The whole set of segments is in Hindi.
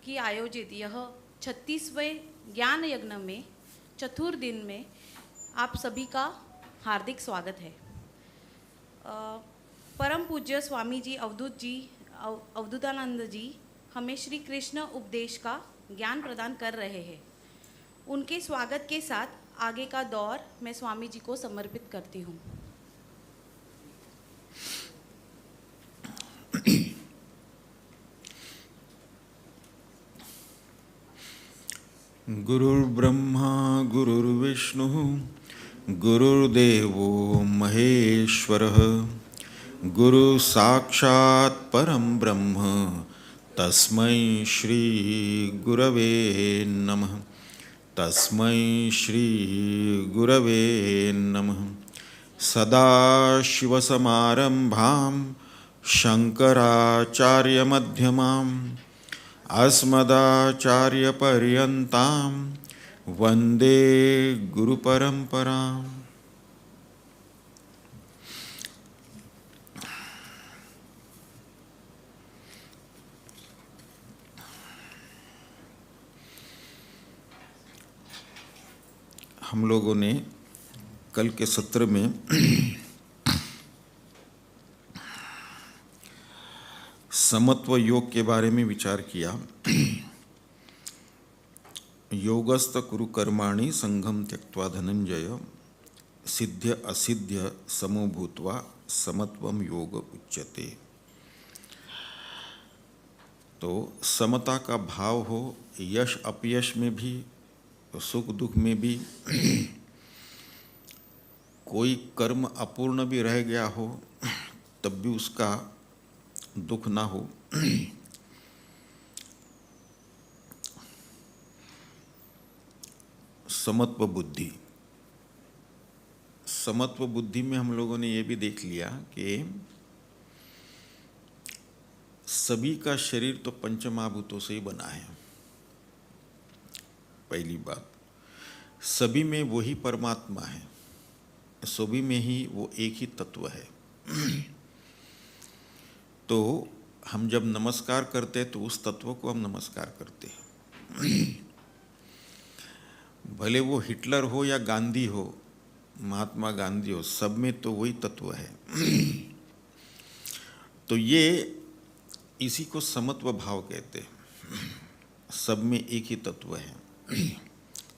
की आयोजित यह 36वें ज्ञान यज्ञ में चतुर्थ दिन में आप सभी का हार्दिक स्वागत है। परम पूज्य स्वामी जी अवधूतानंद जी हमें श्री कृष्ण उपदेश का ज्ञान प्रदान कर रहे हैं। उनके स्वागत के साथ आगे का दौर मैं स्वामी जी को समर्पित करती हूँ। गुरुर्ब्रह्मा गुरुर्विष्णु गुरुर्देवो महेश्वरः गुरु साक्षात् परम ब्रह्म तस्मै श्री गुरवे नमः। तस्मै श्री गुरवे नमः। सदाशिवसमारम्भां शङ्कराचार्यमध्यमाम् अस्मदाचार्यपर्यन्तां वन्दे गुरुपरम्पराम्। हम लोगों ने कल के सत्र में समत्व योग के बारे में विचार किया। योगस्थ कुरु कर्माणि संघम त्यक्त्वा धनंजय सिद्ध्य असिद्ध्य समो भूत्वा समत्वम योग उच्यते। तो समता का भाव हो, यश अपयश में भी, सुख दुख में भी, कोई कर्म अपूर्ण भी रह गया हो तब भी उसका दुख ना हो। समत्व बुद्धि। समत्व बुद्धि में हम लोगों ने ये भी देख लिया कि सभी का शरीर तो पंचमहाभूतों से ही बना है। पहली बात, सभी में वही परमात्मा है, सभी में ही वो एक ही तत्व है। तो हम जब नमस्कार करते तो उस तत्व को हम नमस्कार करते हैं। भले वो हिटलर हो या गांधी हो, महात्मा गांधी हो, सब में तो वही तत्व है। तो ये इसी को समत्व भाव कहते हैं। सब में एक ही तत्व है,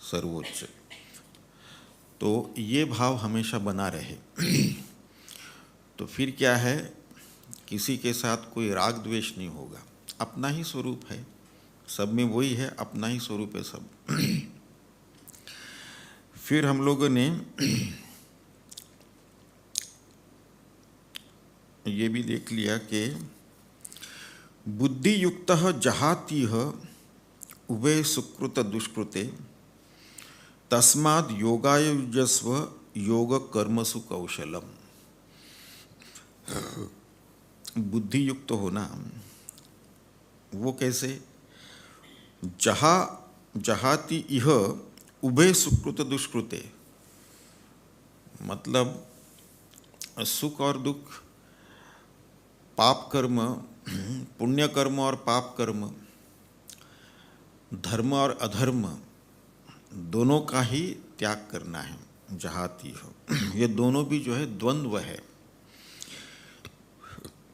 सर्वोच्च। तो ये भाव हमेशा बना रहे। तो फिर क्या है, किसी के साथ कोई राग द्वेष नहीं होगा, अपना ही स्वरूप है, सब में वही है, अपना ही स्वरूप है सब। फिर हम लोगों ने ये भी देख लिया कि बुद्धि युक्त जहातीह उभय सुकृत दुष्कृते तस्माद् योगाय युजस्व योग कर्मसु कौशलम। बुद्धि युक्त होना वो कैसे? जहाति इह उभय सुकृत दुष्कृते, मतलब सुख और दुख, पाप कर्म, पुण्य कर्म और पाप कर्म, धर्म और अधर्म, दोनों का ही त्याग करना है। जहाती हो, ये दोनों भी जो है द्वंद्व है,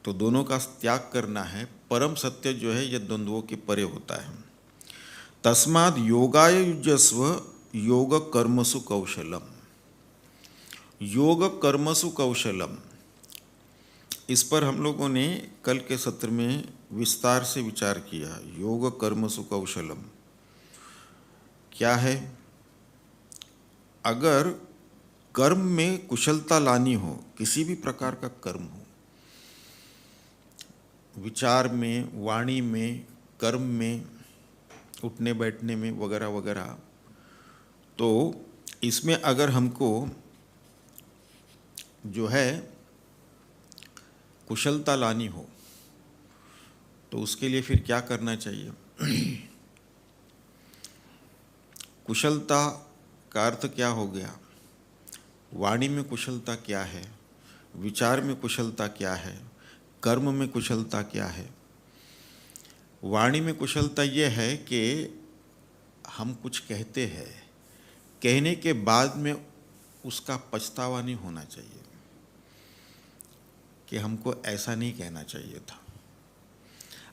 तो दोनों का त्याग करना है। परम सत्य जो है ये द्वंद्वों के परे होता है। तस्माद् योगाय युजस्व योग कर्मसु कौशलम। योग कर्मसु कौशलम, इस पर हम लोगों ने कल के सत्र में विस्तार से विचार किया। योग कर्मसु कौशलम क्या है? अगर कर्म में कुशलता लानी हो, किसी भी प्रकार का कर्म हो, विचार में, वाणी में, कर्म में, उठने बैठने में वगैरह वगैरह, तो इसमें अगर हमको जो है कुशलता लानी हो तो उसके लिए फिर क्या करना चाहिए? कुशलता का अर्थ क्या हो गया? वाणी में कुशलता क्या है, विचार में कुशलता क्या है, कर्म में कुशलता क्या है? वाणी में कुशलता ये है कि हम कुछ कहते हैं, कहने के बाद में उसका पछतावा नहीं होना चाहिए कि हमको ऐसा नहीं कहना चाहिए था।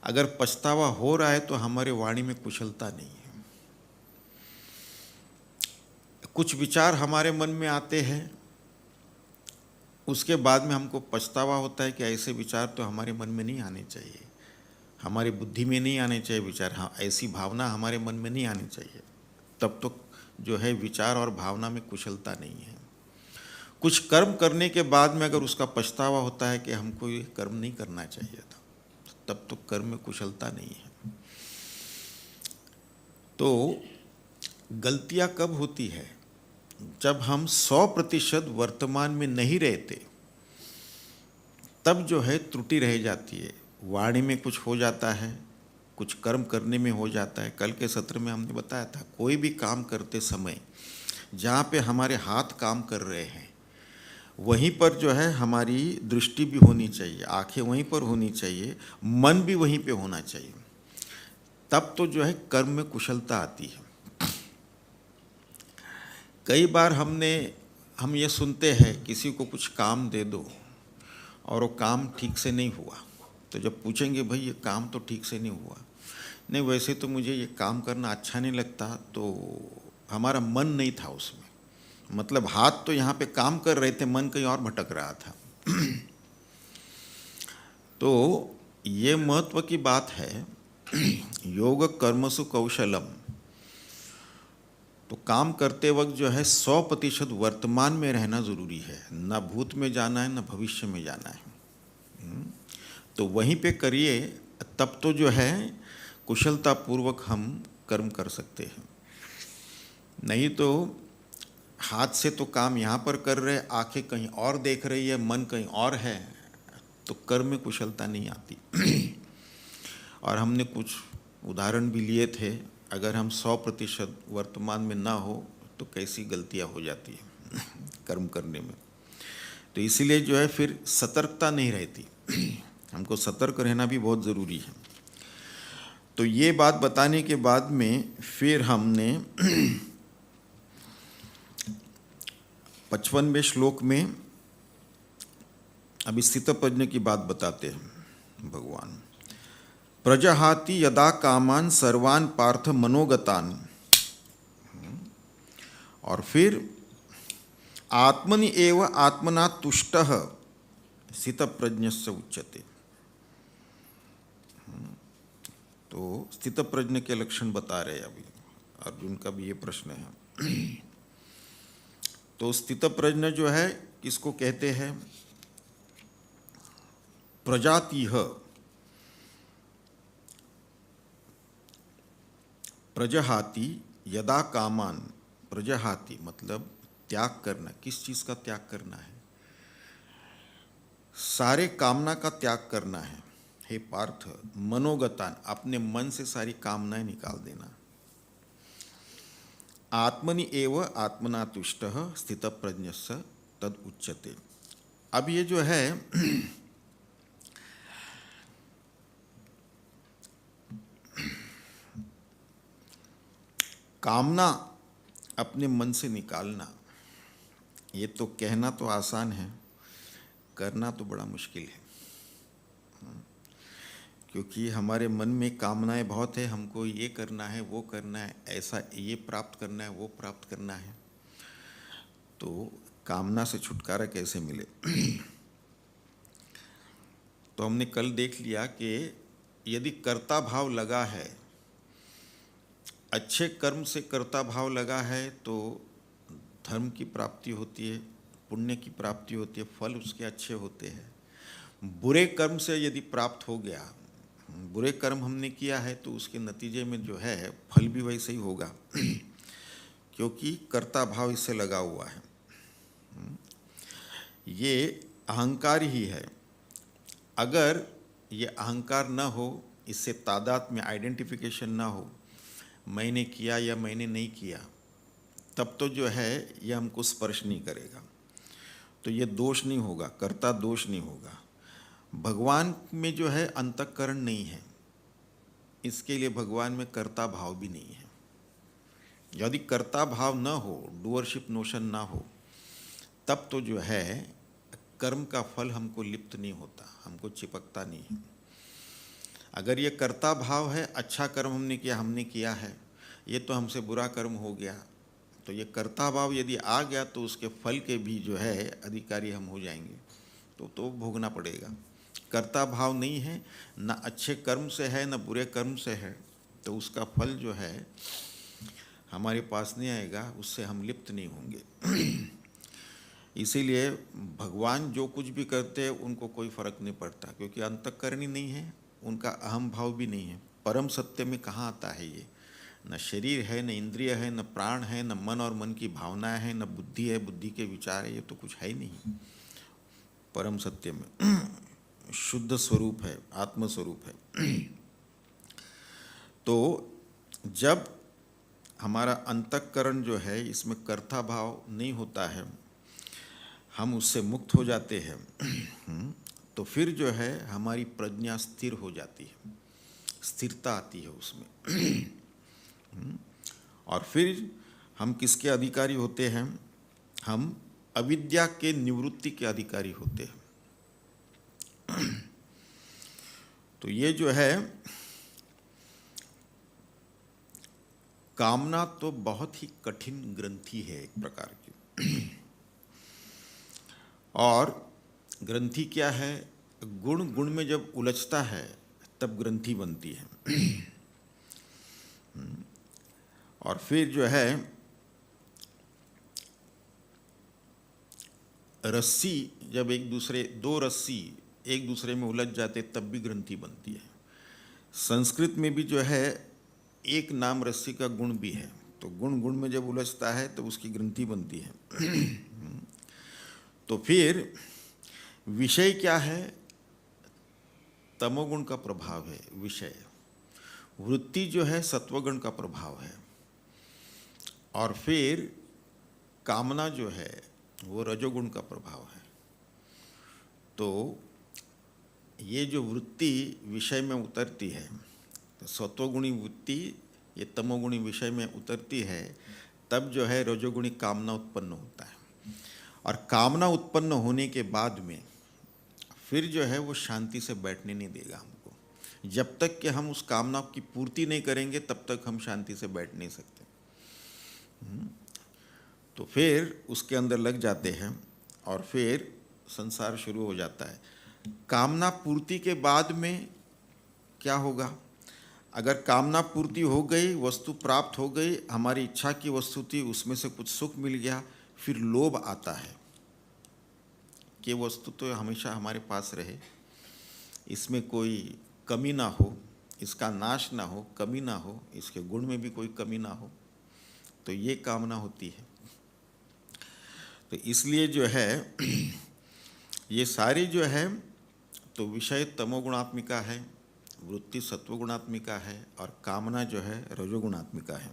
अगर पछतावा हो रहा है तो हमारे वाणी में कुशलता नहीं है। कुछ विचार हमारे मन में आते हैं, उसके बाद में हमको पछतावा होता है कि ऐसे विचार तो हमारे मन में नहीं आने चाहिए, हमारी बुद्धि में नहीं आने चाहिए विचार, हाँ ऐसी भावना हमारे मन में नहीं आनी चाहिए। तब तो जो है विचार और भावना में कुशलता नहीं है। कुछ कर्म करने के बाद में अगर उसका पछतावा होता है कि हमको ये कर्म नहीं करना चाहिए था, तब तो कर्म में कुशलता नहीं है। तो गलतियाँ कब होती है? जब हम 100% वर्तमान में नहीं रहते, तब जो है त्रुटि रह जाती है। वाणी में कुछ हो जाता है, कुछ कर्म करने में हो जाता है। कल के सत्र में हमने बताया था, कोई भी काम करते समय जहाँ पे हमारे हाथ काम कर रहे हैं वहीं पर जो है हमारी दृष्टि भी होनी चाहिए, आंखें वहीं पर होनी चाहिए, मन भी वहीं पे होना चाहिए। तब तो जो है कर्म में कुशलता आती है। कई बार हम ये सुनते हैं किसी को कुछ काम दे दो और वो काम ठीक से नहीं हुआ, तो जब पूछेंगे भाई ये काम तो ठीक से नहीं हुआ, नहीं वैसे तो मुझे ये काम करना अच्छा नहीं लगता, तो हमारा मन नहीं था उसमें, मतलब हाथ तो यहाँ पे काम कर रहे थे, मन कहीं और भटक रहा था। तो ये महत्व की बात है। योग कर्मसु कौशलम। तो काम करते वक्त जो है 100% वर्तमान में रहना जरूरी है, न भूत में जाना है न भविष्य में जाना है। तो वहीं पे करिए, तब तो जो है कुशलतापूर्वक हम कर्म कर सकते हैं। नहीं तो हाथ से तो काम यहाँ पर कर रहे, आंखें कहीं और देख रही है, मन कहीं और है, तो कर्म में कुशलता नहीं आती। और हमने कुछ उदाहरण भी लिए थे, अगर हम 100% वर्तमान में ना हो तो कैसी गलतियाँ हो जाती है कर्म करने में। तो इसीलिए जो है फिर सतर्कता नहीं रहती। हमको सतर्क रहना भी बहुत ज़रूरी है। तो ये बात बताने के बाद में फिर हमने 55वें श्लोक में अभी स्थितप्रज्ञ की बात बताते हैं भगवान। प्रजहाति यदा कामान सर्वान पार्थ मनोगतान। और फिर आत्मनि एव आत्मना तुष्टः स्थितप्रज्ञस्य उच्यते। तो स्थितप्रज्ञ के लक्षण बता रहे हैं अभी, अर्जुन का भी ये प्रश्न है। तो स्थितप्रज्ञ जो है किसको कहते हैं? प्रजातिह। प्रजहाति यदा कामान। प्रजहाति मतलब त्याग करना। किस चीज़ का त्याग करना है? सारे कामना का त्याग करना है। हे पार्थ, मनोगतान, अपने मन से सारी कामनाएं निकाल देना। आत्मनि एव आत्मना तुष्टः स्थितप्रज्ञस्य तद उच्यते। अब ये जो है कामना अपने मन से निकालना, ये तो कहना तो आसान है, करना तो बड़ा मुश्किल है। क्योंकि हमारे मन में कामनाएं बहुत है, हमको ये करना है, वो करना है, ऐसा ये प्राप्त करना है, वो प्राप्त करना है। तो कामना से छुटकारा कैसे मिले? तो हमने कल देख लिया कि यदि कर्ता भाव लगा है, अच्छे कर्म से कर्ता भाव लगा है, तो धर्म की प्राप्ति होती है, पुण्य की प्राप्ति होती है, फल उसके अच्छे होते हैं। बुरे कर्म से यदि प्राप्त हो गया, बुरे कर्म हमने किया है, तो उसके नतीजे में जो है फल भी वैसे ही होगा, क्योंकि कर्ता भाव इससे लगा हुआ है। ये अहंकार ही है। अगर ये अहंकार न हो, इससे तादाद में आइडेंटिफिकेशन ना हो, मैंने किया या मैंने नहीं किया, तब तो जो है ये हमको स्पर्श नहीं करेगा, तो ये दोष नहीं होगा, कर्ता दोष नहीं होगा। भगवान में जो है अंतःकरण नहीं है, इसके लिए भगवान में कर्ता भाव भी नहीं है। यदि कर्ता भाव न हो, डूअरशिप नोशन ना हो, तब तो जो है कर्म का फल हमको लिप्त नहीं होता, हमको चिपकता नहीं है। अगर ये कर्ता भाव है, अच्छा कर्म हमने किया है, ये तो हमसे बुरा कर्म हो गया, तो ये कर्ता भाव यदि आ गया तो उसके फल के भी जो है अधिकारी हम हो जाएंगे, तो भोगना पड़ेगा। कर्ता भाव नहीं है, ना अच्छे कर्म से है ना बुरे कर्म से है, तो उसका फल जो है हमारे पास नहीं आएगा, उससे हम लिप्त नहीं होंगे। इसीलिए भगवान जो कुछ भी करते हैं उनको कोई फर्क नहीं पड़ता, क्योंकि अंतःकरणी नहीं है, उनका अहम भाव भी नहीं है। परम सत्य में कहाँ आता है ये? न शरीर है, न इंद्रिय है, न प्राण है, न मन और मन की भावनाएं हैं, न बुद्धि है, बुद्धि के विचार है, ये तो कुछ है ही नहीं परम सत्य में। शुद्ध स्वरूप है, आत्म स्वरूप है। तो जब हमारा अंतःकरण जो है इसमें कर्ता भाव नहीं होता है, हम उससे मुक्त हो जाते हैं, तो फिर जो है हमारी प्रज्ञा स्थिर हो जाती है, स्थिरता आती है उसमें। और फिर हम किसके अधिकारी होते हैं? हम अविद्या के निवृत्ति के अधिकारी होते हैं। तो ये जो है कामना तो बहुत ही कठिन ग्रंथि है एक प्रकार की। और ग्रंथि क्या है? गुण गुण में जब उलझता है तब ग्रंथि बनती है। और फिर जो है रस्सी, जब दो रस्सी एक दूसरे में उलझ जाते तब भी ग्रंथि बनती है। संस्कृत में भी जो है एक नाम रस्सी का गुण भी है, तो गुण गुण में जब उलझता है तो उसकी ग्रंथि बनती है। तो फिर विषय क्या है? तमोगुण का प्रभाव है विषय। वृत्ति जो है सत्वगुण का प्रभाव है। और फिर कामना जो है वो रजोगुण का प्रभाव है। तो ये जो वृत्ति विषय में उतरती है, तो सत्वगुणी वृत्ति ये तमोगुणी विषय में उतरती है, तब जो है रजोगुणी कामना उत्पन्न होता है। और कामना उत्पन्न होने के बाद में फिर जो है वो शांति से बैठने नहीं देगा हमको। जब तक कि हम उस कामना की पूर्ति नहीं करेंगे तब तक हम शांति से बैठ नहीं सकते। तो फिर उसके अंदर लग जाते हैं और फिर संसार शुरू हो जाता है। कामना पूर्ति के बाद में क्या होगा? अगर कामना पूर्ति हो गई, वस्तु प्राप्त हो गई, हमारी इच्छा की वस्तु थी, उसमें से कुछ सुख मिल गया, फिर लोभ आता है कि वस्तु तो हमेशा हमारे पास रहे, इसमें कोई कमी ना हो, इसका नाश ना हो, कमी ना हो, इसके गुण में भी कोई कमी ना हो, तो ये कामना होती है। तो इसलिए जो है ये सारी जो है तो विषय तमोगुणात्मिका है, वृत्ति सत्वगुणात्मिका है और कामना जो है रजोगुणात्मिका है।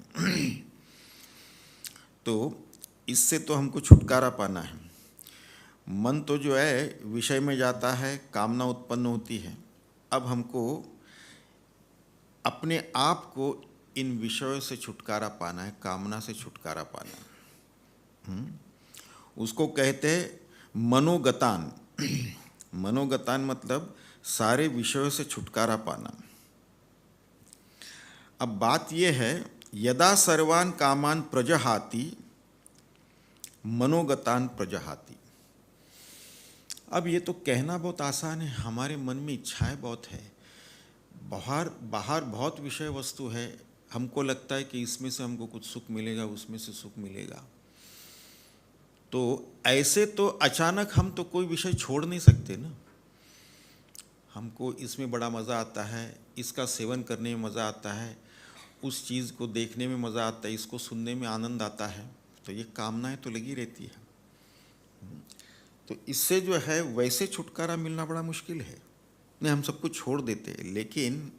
तो इससे तो हमको छुटकारा पाना है। मन तो जो है विषय में जाता है, कामना उत्पन्न होती है। अब हमको अपने आप को इन विषयों से छुटकारा पाना है, कामना से छुटकारा पाना है। उसको कहते हैं मनोगतान। मनोगतान मतलब सारे विषयों से छुटकारा पाना। अब बात यह है, यदा सर्वान कामान प्रजहाति मनोगतान प्रजहाति। अब ये तो कहना बहुत आसान है, हमारे मन में इच्छाएं बहुत है, बाहर बहुत विषय वस्तु है, हमको लगता है कि इसमें से हमको कुछ सुख मिलेगा, उसमें से सुख मिलेगा। तो ऐसे तो अचानक हम तो कोई विषय छोड़ नहीं सकते ना। हमको इसमें बड़ा मज़ा आता है, इसका सेवन करने में मज़ा आता है, उस चीज़ को देखने में मज़ा आता है, इसको सुनने में आनंद आता है, तो ये कामनाएं तो लगी रहती है। तो इससे जो है वैसे छुटकारा मिलना बड़ा मुश्किल है। नहीं, हम सब कुछ छोड़ देते हैं, लेकिन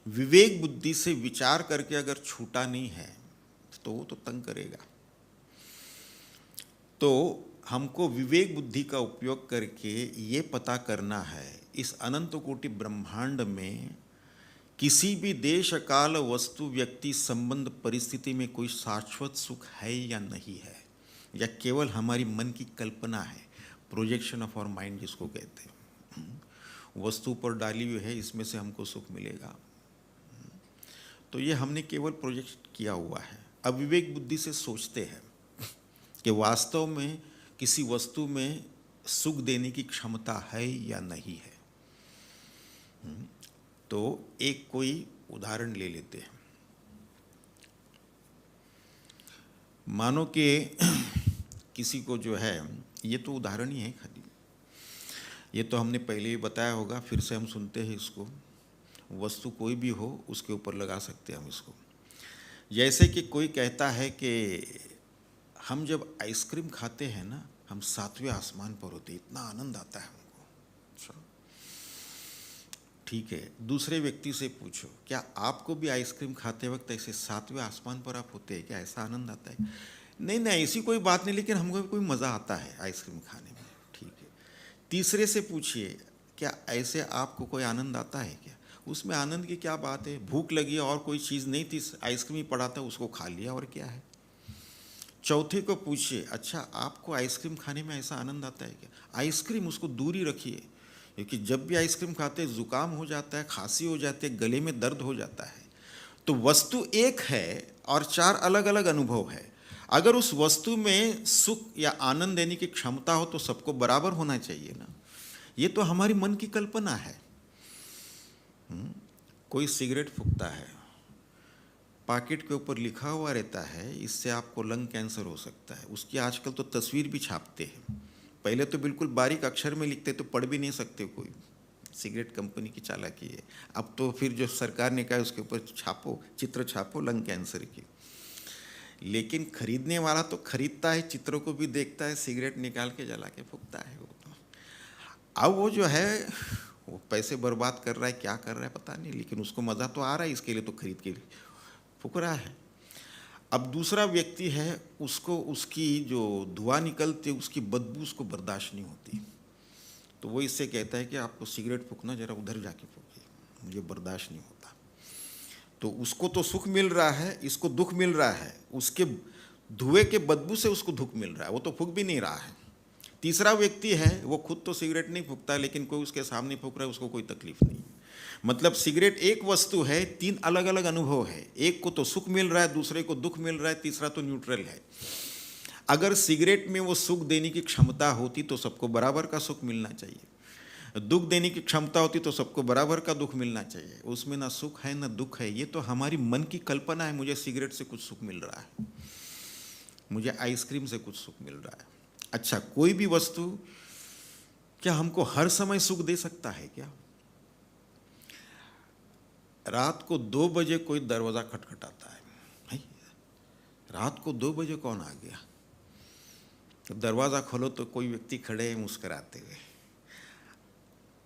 विवेक बुद्धि से विचार करके अगर छूटा नहीं है तो वो तो तंग करेगा। तो हमको विवेक बुद्धि का उपयोग करके ये पता करना है इस अनंत कोटि ब्रह्मांड में किसी भी देश, काल, वस्तु, व्यक्ति, संबंध, परिस्थिति में कोई शाश्वत सुख है या नहीं है, या केवल हमारी मन की कल्पना है, प्रोजेक्शन ऑफ आवर माइंड जिसको कहते हैं। वस्तु पर डाली हुई है, इसमें से हमको सुख मिलेगा, तो ये हमने केवल प्रोजेक्ट किया हुआ है। अविवेक बुद्धि से सोचते हैं कि वास्तव में किसी वस्तु में सुख देने की क्षमता है या नहीं है। तो एक कोई उदाहरण ले लेते हैं। मानो कि किसी को जो है, ये तो उदाहरण ही है खाली, ये तो हमने पहले ही बताया होगा, फिर से हम सुनते हैं इसको। वस्तु कोई भी हो उसके ऊपर लगा सकते हैं हम इसको। जैसे कि कोई कहता है कि हम जब आइसक्रीम खाते हैं ना, हम 7वें आसमान पर होते, इतना आनंद आता है हमको। अच्छा, ठीक है, दूसरे व्यक्ति से पूछो, क्या आपको भी आइसक्रीम खाते वक्त ऐसे 7वें आसमान पर आप होते हैं क्या, ऐसा आनंद आता है? नहीं नहीं, ऐसी कोई बात नहीं, लेकिन हमको कोई मज़ा आता है आइसक्रीम खाने में। ठीक है, तीसरे से पूछिए, क्या ऐसे आपको कोई आनंद आता है क्या? उसमें आनंद की क्या बात है, भूख लगी और कोई चीज़ नहीं थी, आइसक्रीम ही पड़ा था, उसको खा लिया, और क्या है। चौथे को पूछिए, अच्छा आपको आइसक्रीम खाने में ऐसा आनंद आता है क्या? आइसक्रीम उसको दूर ही रखिए, क्योंकि जब भी आइसक्रीम खाते हैं जुकाम हो जाता है, खांसी हो जाती है, गले में दर्द हो जाता है। तो वस्तु एक है और 4 अलग अलग अनुभव है। अगर उस वस्तु में सुख या आनंद देने की क्षमता हो तो सबको बराबर होना चाहिए ना। ये तो हमारी मन की कल्पना है। कोई सिगरेट फूंकता है, पॉकेट के ऊपर लिखा हुआ रहता है इससे आपको लंग कैंसर हो सकता है। उसकी आजकल तो तस्वीर भी छापते हैं। पहले तो बिल्कुल बारीक अक्षर में लिखते तो पढ़ भी नहीं सकते कोई। सिगरेट कंपनी की चालाकी है। अब तो फिर जो सरकार ने कहा उसके ऊपर छापो, चित्र छापो लंग कैंसर की। लेकिन खरीदने वाला तो खरीदता है, चित्रों को भी देखता है, सिगरेट निकाल के जला के फूंकता है वो तो। अब वो जो है वो पैसे बर्बाद कर रहा है, क्या कर रहा है पता नहीं, लेकिन उसको मज़ा तो आ रहा है, इसके लिए तो खरीद के फूंक रहा है। अब दूसरा व्यक्ति है, उसको उसकी जो धुआं निकलती है उसकी बदबू उसको बर्दाश्त नहीं होती, तो वो इससे कहता है कि आपको सिगरेट फूंकना, जरा उधर जाके फूंकिए, मुझे बर्दाश्त नहीं होता। तो उसको तो सुख मिल रहा है, इसको दुख मिल रहा है। उसके धुएं के बदबू से उसको दुख मिल रहा है, वो तो फूंक भी नहीं रहा है। तीसरा व्यक्ति है, वो खुद तो सिगरेट नहीं फूंकता, लेकिन कोई उसके सामने फूंक रहा है, उसको कोई तकलीफ नहीं। मतलब सिगरेट एक वस्तु है, 3 अलग अलग अनुभव है। एक को तो सुख मिल रहा है, दूसरे को दुख मिल रहा है, तीसरा तो न्यूट्रल है। अगर सिगरेट में वो सुख देने की क्षमता होती तो सबको बराबर का सुख मिलना चाहिए, दुख देने की क्षमता होती तो सबको बराबर का दुख मिलना चाहिए। उसमें ना सुख है ना दुख है, ये तो हमारी मन की कल्पना है। मुझे सिगरेट से कुछ सुख मिल रहा है, मुझे आइसक्रीम से कुछ सुख मिल रहा है। अच्छा, कोई भी वस्तु क्या हमको हर समय सुख दे सकता है क्या? रात को 2 बजे कोई दरवाज़ा खटखटाता है, भाई रात को 2 बजे कौन आ गया? तो दरवाज़ा खोलो तो कोई व्यक्ति खड़े हैं मुस्कराते हुए।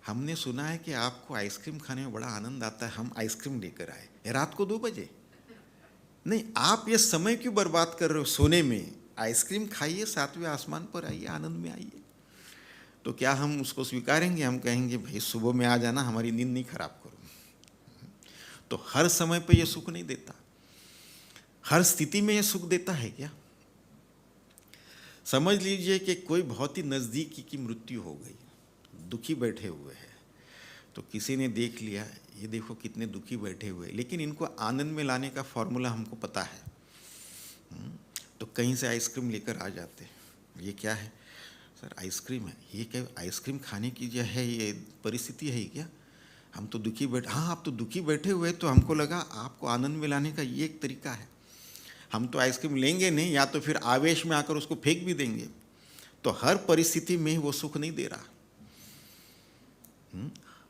हमने सुना है कि आपको आइसक्रीम खाने में बड़ा आनंद आता है, हम आइसक्रीम लेकर आए। रात को 2 बजे नहीं, आप ये समय क्यों बर्बाद कर रहे हो सोने में? आइसक्रीम खाइए, 7वें आसमान पर आइए, आनंद में आइए। तो क्या हम उसको स्वीकारेंगे? हम कहेंगे भाई सुबह में आ जाना, हमारी नींद नहीं खराब करो। तो हर समय पे ये सुख नहीं देता, हर स्थिति में ये सुख देता है क्या? समझ लीजिए कि कोई बहुत ही नज़दीकी की मृत्यु हो गई, दुखी बैठे हुए हैं, तो किसी ने देख लिया, ये देखो कितने दुखी बैठे हुए, लेकिन इनको आनंद में लाने का फॉर्मूला हमको पता है, तो कहीं से आइसक्रीम लेकर आ जाते। ये क्या है सर? आइसक्रीम है। ये क्या आइसक्रीम खाने की जो है ये परिस्थिति है क्या? हम तो दुखी बैठे, हाँ आप तो दुखी बैठे हुए, तो हमको लगा आपको आनंद में लाने का ये एक तरीका है। हम तो आइसक्रीम लेंगे नहीं, या तो फिर आवेश में आकर उसको फेंक भी देंगे। तो हर परिस्थिति में वो सुख नहीं दे रहा।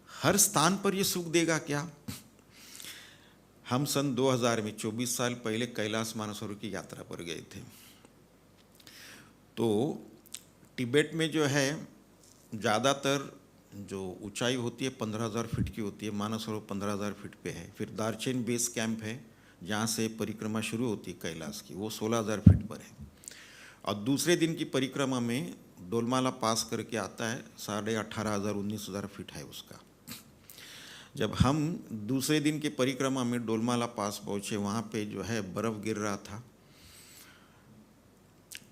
हर स्थान पर ये सुख देगा क्या? हम सन 2000 में 24 साल पहले कैलाश मानसरोवर की यात्रा पर गए थे। तो तिब्बत में जो है ज़्यादातर जो ऊंचाई होती है 15,000 फीट की होती है, मानसरोवर 15,000 फीट पे है। फिर दार्चेन बेस कैंप है जहाँ से परिक्रमा शुरू होती है कैलाश की, वो 16,000 फीट पर है। और दूसरे दिन की परिक्रमा में डोलमाला पास करके आता है, 18,500 19,000 फीट है उसका। जब हम दूसरे दिन की परिक्रमा में डोलमाला पास पहुँचे, वहाँ पे जो है बर्फ़ गिर रहा था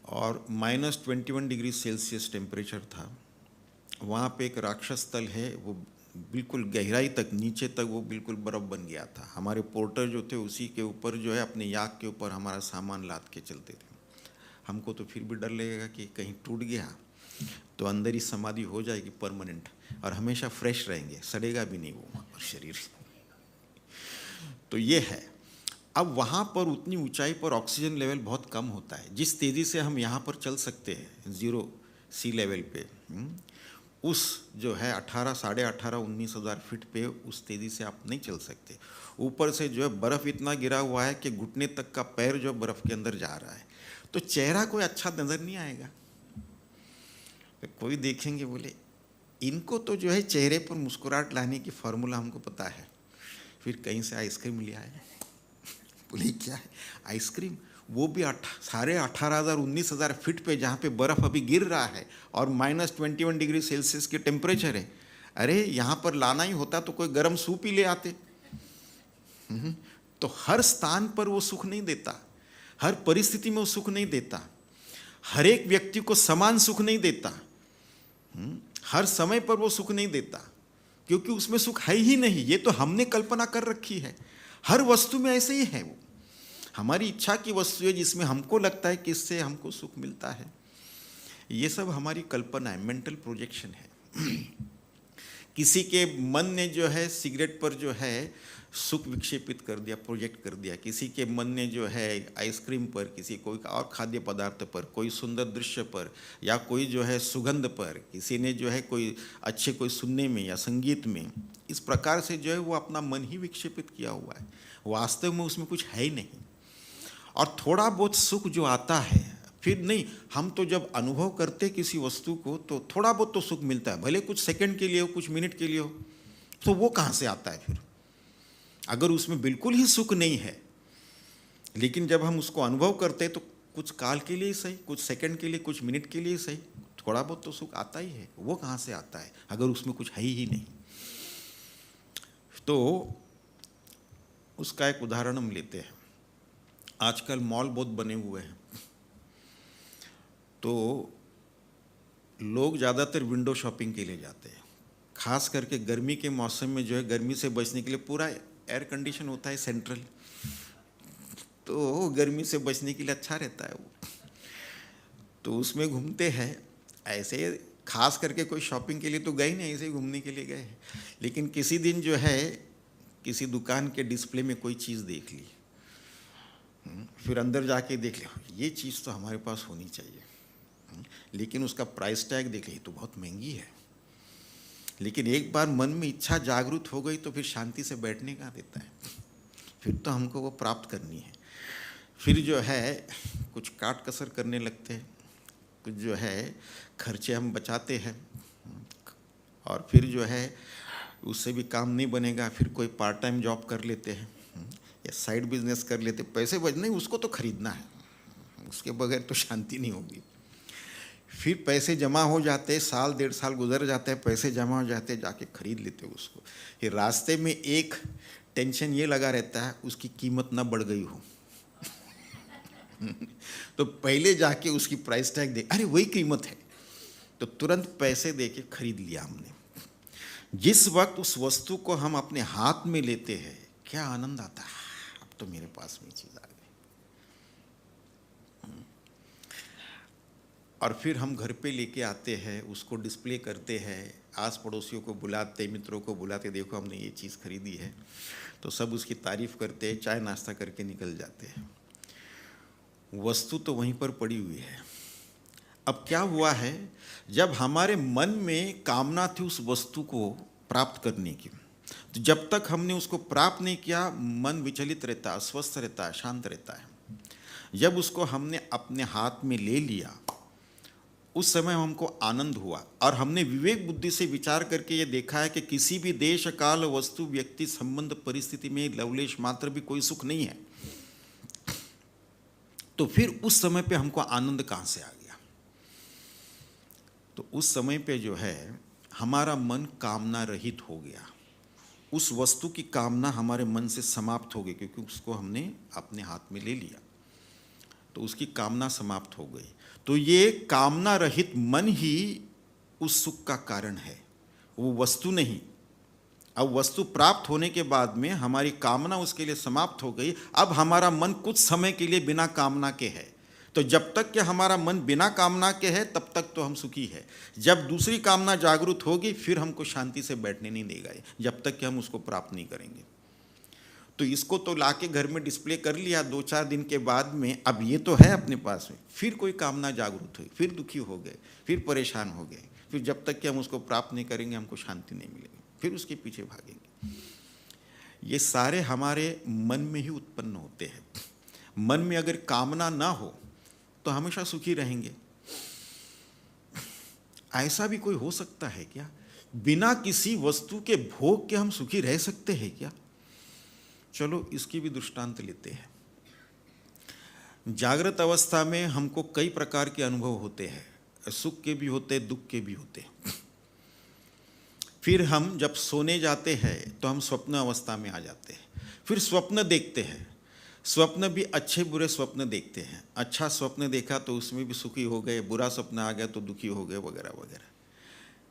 और -21 डिग्री सेल्सियस टेम्परेचर था। वहाँ पे एक राक्षस तल है, वो बिल्कुल गहराई तक, नीचे तक वो बिल्कुल बर्फ़ बन गया था। हमारे पोर्टर जो थे उसी के ऊपर जो है अपने याक के ऊपर हमारा सामान लाद के चलते थे। हमको तो फिर भी डर लगेगा कि कहीं टूट गया तो अंदर ही समाधि हो जाएगी परमानेंट, और हमेशा फ्रेश रहेंगे, सड़ेगा भी नहीं वो शरीर। तो ये है। अब वहाँ पर उतनी ऊंचाई पर ऑक्सीजन लेवल बहुत कम होता है। जिस तेज़ी से हम यहाँ पर चल सकते हैं 0 सी लेवल पे, उस जो है 18, साढ़े 18, 19,000 फीट पे उस तेज़ी से आप नहीं चल सकते। ऊपर से जो है बर्फ़ इतना गिरा हुआ है कि घुटने तक का पैर जो बर्फ़ के अंदर जा रहा है, तो चेहरा कोई अच्छा नज़र नहीं आएगा। कोई देखेंगे बोले इनको तो जो है चेहरे पर मुस्कुराहट लाने की फार्मूला हमको पता है, फिर कहीं से आइसक्रीम ले आए। बोले क्या है आइसक्रीम, वो भी 18,500, 19,000 फीट पे, जहाँ पे बर्फ़ अभी गिर रहा है और -21 डिग्री सेल्सियस की टेम्परेचर है। अरे यहाँ पर लाना ही होता तो कोई गर्म सूप ही ले आते। तो हर स्थान पर वो सुख नहीं देता, हर परिस्थिति में वो सुख नहीं देता, हर एक व्यक्ति को समान सुख नहीं देता, हर समय पर वो सुख नहीं देता, क्योंकि उसमें सुख है ही नहीं। ये तो हमने कल्पना कर रखी है। हर वस्तु में ऐसे ही है, वो हमारी इच्छा की वस्तु है जिसमें हमको लगता है कि इससे हमको सुख मिलता है। ये सब हमारी कल्पना है, मेंटल प्रोजेक्शन है। किसी के मन ने जो है सिगरेट पर जो है सुख विक्षेपित कर दिया, प्रोजेक्ट कर दिया। किसी के मन ने जो है आइसक्रीम पर, किसी कोई और खाद्य पदार्थ पर, कोई सुंदर दृश्य पर, या कोई जो है सुगंध पर, किसी ने जो है कोई अच्छे कोई सुनने में या संगीत में, इस प्रकार से जो है वो अपना मन ही विक्षेपित किया हुआ है। वास्तव में उसमें कुछ है ही नहीं। और थोड़ा बहुत सुख जो आता है, फिर नहीं, हम तो जब अनुभव करते किसी वस्तु को तो थोड़ा बहुत तो सुख मिलता है, भले कुछ सेकंड के लिए हो, कुछ मिनट के लिए हो, तो वो कहाँ से आता है फिर, अगर उसमें बिल्कुल ही सुख नहीं है। लेकिन जब हम उसको अनुभव करते हैं तो कुछ काल के लिए सही, कुछ सेकंड के लिए, कुछ मिनट के लिए सही, थोड़ा बहुत तो सुख आता ही है। वो कहाँ से आता है अगर उसमें कुछ है ही नहीं। तो उसका एक उदाहरण हम लेते हैं। आजकल मॉल बहुत बने हुए हैं, तो लोग ज़्यादातर विंडो शॉपिंग के लिए जाते हैं। खास करके गर्मी के मौसम में जो है गर्मी से बचने के लिए पूरा एयर कंडीशन होता है सेंट्रल, तो गर्मी से बचने के लिए अच्छा रहता है वो। तो उसमें घूमते हैं। ऐसे खास करके कोई शॉपिंग के लिए तो गए नहीं, ऐसे ही घूमने के लिए गए। लेकिन किसी दिन जो है किसी दुकान के डिस्प्ले में कोई चीज़ देख ली, फिर अंदर जाके देख लिया ये चीज़ तो हमारे पास होनी चाहिए, लेकिन उसका प्राइस टैग देख ली तो बहुत महंगी है। लेकिन एक बार मन में इच्छा जागृत हो गई तो फिर शांति से बैठने का देता है, फिर तो हमको वो प्राप्त करनी है। फिर जो है कुछ काट कसर करने लगते हैं, कुछ जो है खर्चे हम बचाते हैं, और फिर जो है उससे भी काम नहीं बनेगा, फिर कोई पार्ट टाइम जॉब कर लेते हैं या साइड बिजनेस कर लेते। पैसे बचने उसको तो खरीदना है, उसके बगैर तो शांति नहीं होगी। फिर पैसे जमा हो जाते, साल 1.5 साल गुजर जाते हैं, पैसे जमा हो जाते, जाके खरीद लेते उसको। फिर रास्ते में एक टेंशन ये लगा रहता है उसकी कीमत ना बढ़ गई हो। तो पहले जाके उसकी प्राइस टैग दे, अरे वही कीमत है, तो तुरंत पैसे दे के खरीद लिया हमने। जिस वक्त उस वस्तु को हम अपने हाथ में लेते हैं क्या आनंद आता है, अब तो मेरे पास में चीज़ आ गई। और फिर हम घर पे लेके आते हैं, उसको डिस्प्ले करते हैं, आस पड़ोसियों को बुलाते, मित्रों को बुलाते, देखो हमने ये चीज़ खरीदी है, तो सब उसकी तारीफ़ करते हैं, चाय नाश्ता करके निकल जाते हैं। वस्तु तो वहीं पर पड़ी हुई है। अब क्या हुआ है, जब हमारे मन में कामना थी उस वस्तु को प्राप्त करने की, तो जब तक हमने उसको प्राप्त नहीं किया मन विचलित रहता है, अस्वस्थ रहता है, शांत रहता है। जब उसको हमने अपने हाथ में ले लिया उस समय हमको आनंद हुआ, और हमने विवेक बुद्धि से विचार करके ये देखा है कि किसी भी देश काल वस्तु व्यक्ति संबंध परिस्थिति में लवलेश मात्र भी कोई सुख नहीं है। तो फिर उस समय पे हमको आनंद कहाँ से आ गया, तो उस समय पे जो है हमारा मन कामना रहित हो गया। उस वस्तु की कामना हमारे मन से समाप्त हो गई, क्योंकि उसको हमने अपने हाथ में ले लिया, तो उसकी कामना समाप्त हो गई। तो ये कामना रहित मन ही उस सुख का कारण है, वो वस्तु नहीं। अब वस्तु प्राप्त होने के बाद में हमारी कामना उसके लिए समाप्त हो गई, अब हमारा मन कुछ समय के लिए बिना कामना के है। तो जब तक कि हमारा मन बिना कामना के है तब तक तो हम सुखी है। जब दूसरी कामना जागृत होगी फिर हमको शांति से बैठने नहीं देगा, जब तक कि हम उसको प्राप्त नहीं करेंगे। तो इसको तो लाके घर में डिस्प्ले कर लिया 2-4 दिन के बाद में, अब ये तो है अपने पास में, फिर कोई कामना जागृत हुई, फिर दुखी हो गए, फिर परेशान हो गए, फिर जब तक कि हम उसको प्राप्त नहीं करेंगे हमको शांति नहीं मिलेगी, फिर उसके पीछे भागेंगे। ये सारे हमारे मन में ही उत्पन्न होते हैं। मन में अगर कामना ना हो तो हमेशा सुखी रहेंगे। ऐसा भी कोई हो सकता है क्या? बिना किसी वस्तु के भोग के हम सुखी रह सकते हैं क्या? चलो इसकी भी दृष्टांत लेते हैं। जागृत अवस्था में हमको कई प्रकार के अनुभव होते हैं, सुख के भी होते हैं, दुख के भी होते हैं। फिर हम जब सोने जाते हैं तो हम स्वप्न अवस्था में आ जाते हैं, फिर स्वप्न देखते हैं। स्वप्न भी अच्छे बुरे स्वप्न देखते हैं। अच्छा स्वप्न देखा तो उसमें भी सुखी हो गए, बुरा स्वप्न आ गया तो दुखी हो गए, वगैरह वगैरह।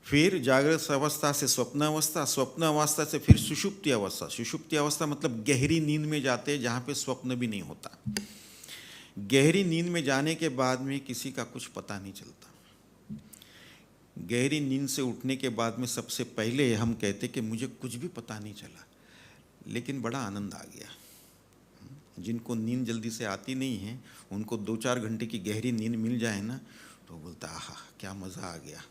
फिर जागृत अवस्था से स्वप्न अवस्था, स्वप्न अवस्था से फिर सुषुप्ति अवस्था। सुषुप्ति अवस्था मतलब गहरी नींद में जाते हैं जहाँ पे स्वप्न भी नहीं होता। गहरी नींद में जाने के बाद में किसी का कुछ पता नहीं चलता। गहरी नींद से उठने के बाद में सबसे पहले हम कहते कि मुझे कुछ भी पता नहीं चला, लेकिन बड़ा आनंद आ गया। जिनको नींद जल्दी से आती नहीं है उनको 2-4 घंटे की गहरी नींद मिल जाए ना तो बोलता आहा क्या मज़ा आ गया।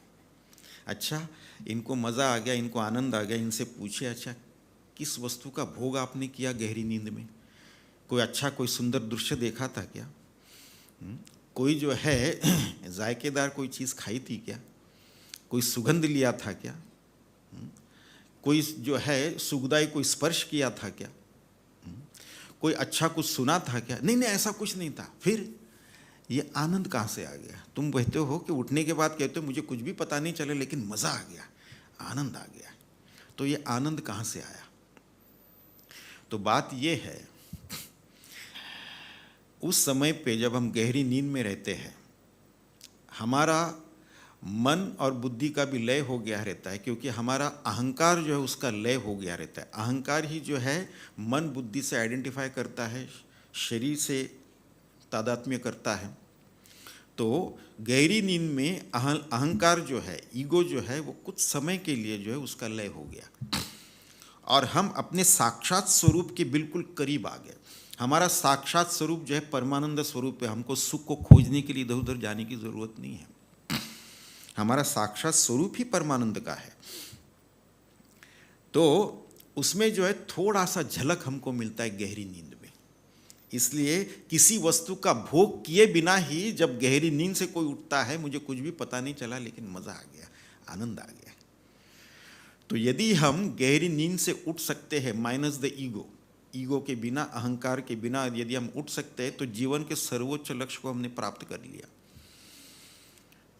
अच्छा, इनको मज़ा आ गया, इनको आनंद आ गया, इनसे पूछे अच्छा किस वस्तु का भोग आपने किया गहरी नींद में? कोई अच्छा कोई सुंदर दृश्य देखा था क्या? कोई जो है जायकेदार कोई चीज़ खाई थी क्या? कोई सुगंध लिया था क्या? कोई जो है सुखदायी कोई स्पर्श किया था क्या? कोई अच्छा कुछ सुना था क्या? नहीं, ऐसा कुछ नहीं था। फिर ये आनंद कहाँ से आ गया? तुम कहते हो कि उठने के बाद कहते हो मुझे कुछ भी पता नहीं चले लेकिन मज़ा आ गया, आनंद आ गया। तो ये आनंद कहाँ से आया? तो बात ये है, उस समय पे जब हम गहरी नींद में रहते हैं हमारा मन और बुद्धि का भी लय हो गया रहता है, क्योंकि हमारा अहंकार जो है उसका लय हो गया रहता है। अहंकार ही जो है मन बुद्धि से आइडेंटिफाई करता है, शरीर से तादात्म्य करता है। तो गहरी नींद में अहंकार जो है, ईगो जो है, वो कुछ समय के लिए जो है उसका लय हो गया और हम अपने साक्षात स्वरूप के बिल्कुल करीब आ गए। हमारा साक्षात स्वरूप जो है परमानंद स्वरूप है। हमको सुख को खोजने के लिए इधर उधर जाने की ज़रूरत नहीं है। हमारा साक्षात स्वरूप ही परमानंद का है। तो उसमें जो है थोड़ा सा झलक हमको मिलता है गहरी नींद में। इसलिए किसी वस्तु का भोग किए बिना ही जब गहरी नींद से कोई उठता है, मुझे कुछ भी पता नहीं चला लेकिन मज़ा आ गया, आनंद आ गया। तो यदि हम गहरी नींद से उठ सकते हैं माइनस द ईगो के बिना, अहंकार के बिना यदि हम उठ सकते हैं तो जीवन के सर्वोच्च लक्ष्य को हमने प्राप्त कर लिया।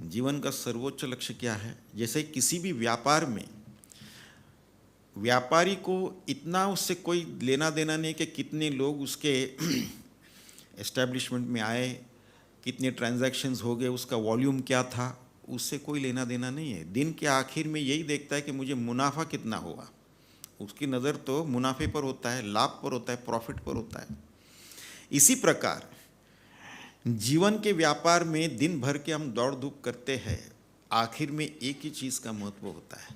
जीवन का सर्वोच्च लक्ष्य क्या है? जैसे किसी भी व्यापार में व्यापारी को इतना उससे कोई लेना देना नहीं कि कितने लोग उसके एस्टैब्लिशमेंट में आए, कितने ट्रांजैक्शंस हो गए, उसका वॉल्यूम क्या था, उससे कोई लेना देना नहीं है। दिन के आखिर में यही देखता है कि मुझे मुनाफा कितना हुआ। उसकी नज़र तो मुनाफे पर होता है, लाभ पर होता है, प्रॉफिट पर होता है। इसी प्रकार जीवन के व्यापार में दिन भर के हम दौड़ धूप करते हैं, आखिर में एक ही चीज़ का महत्व होता है,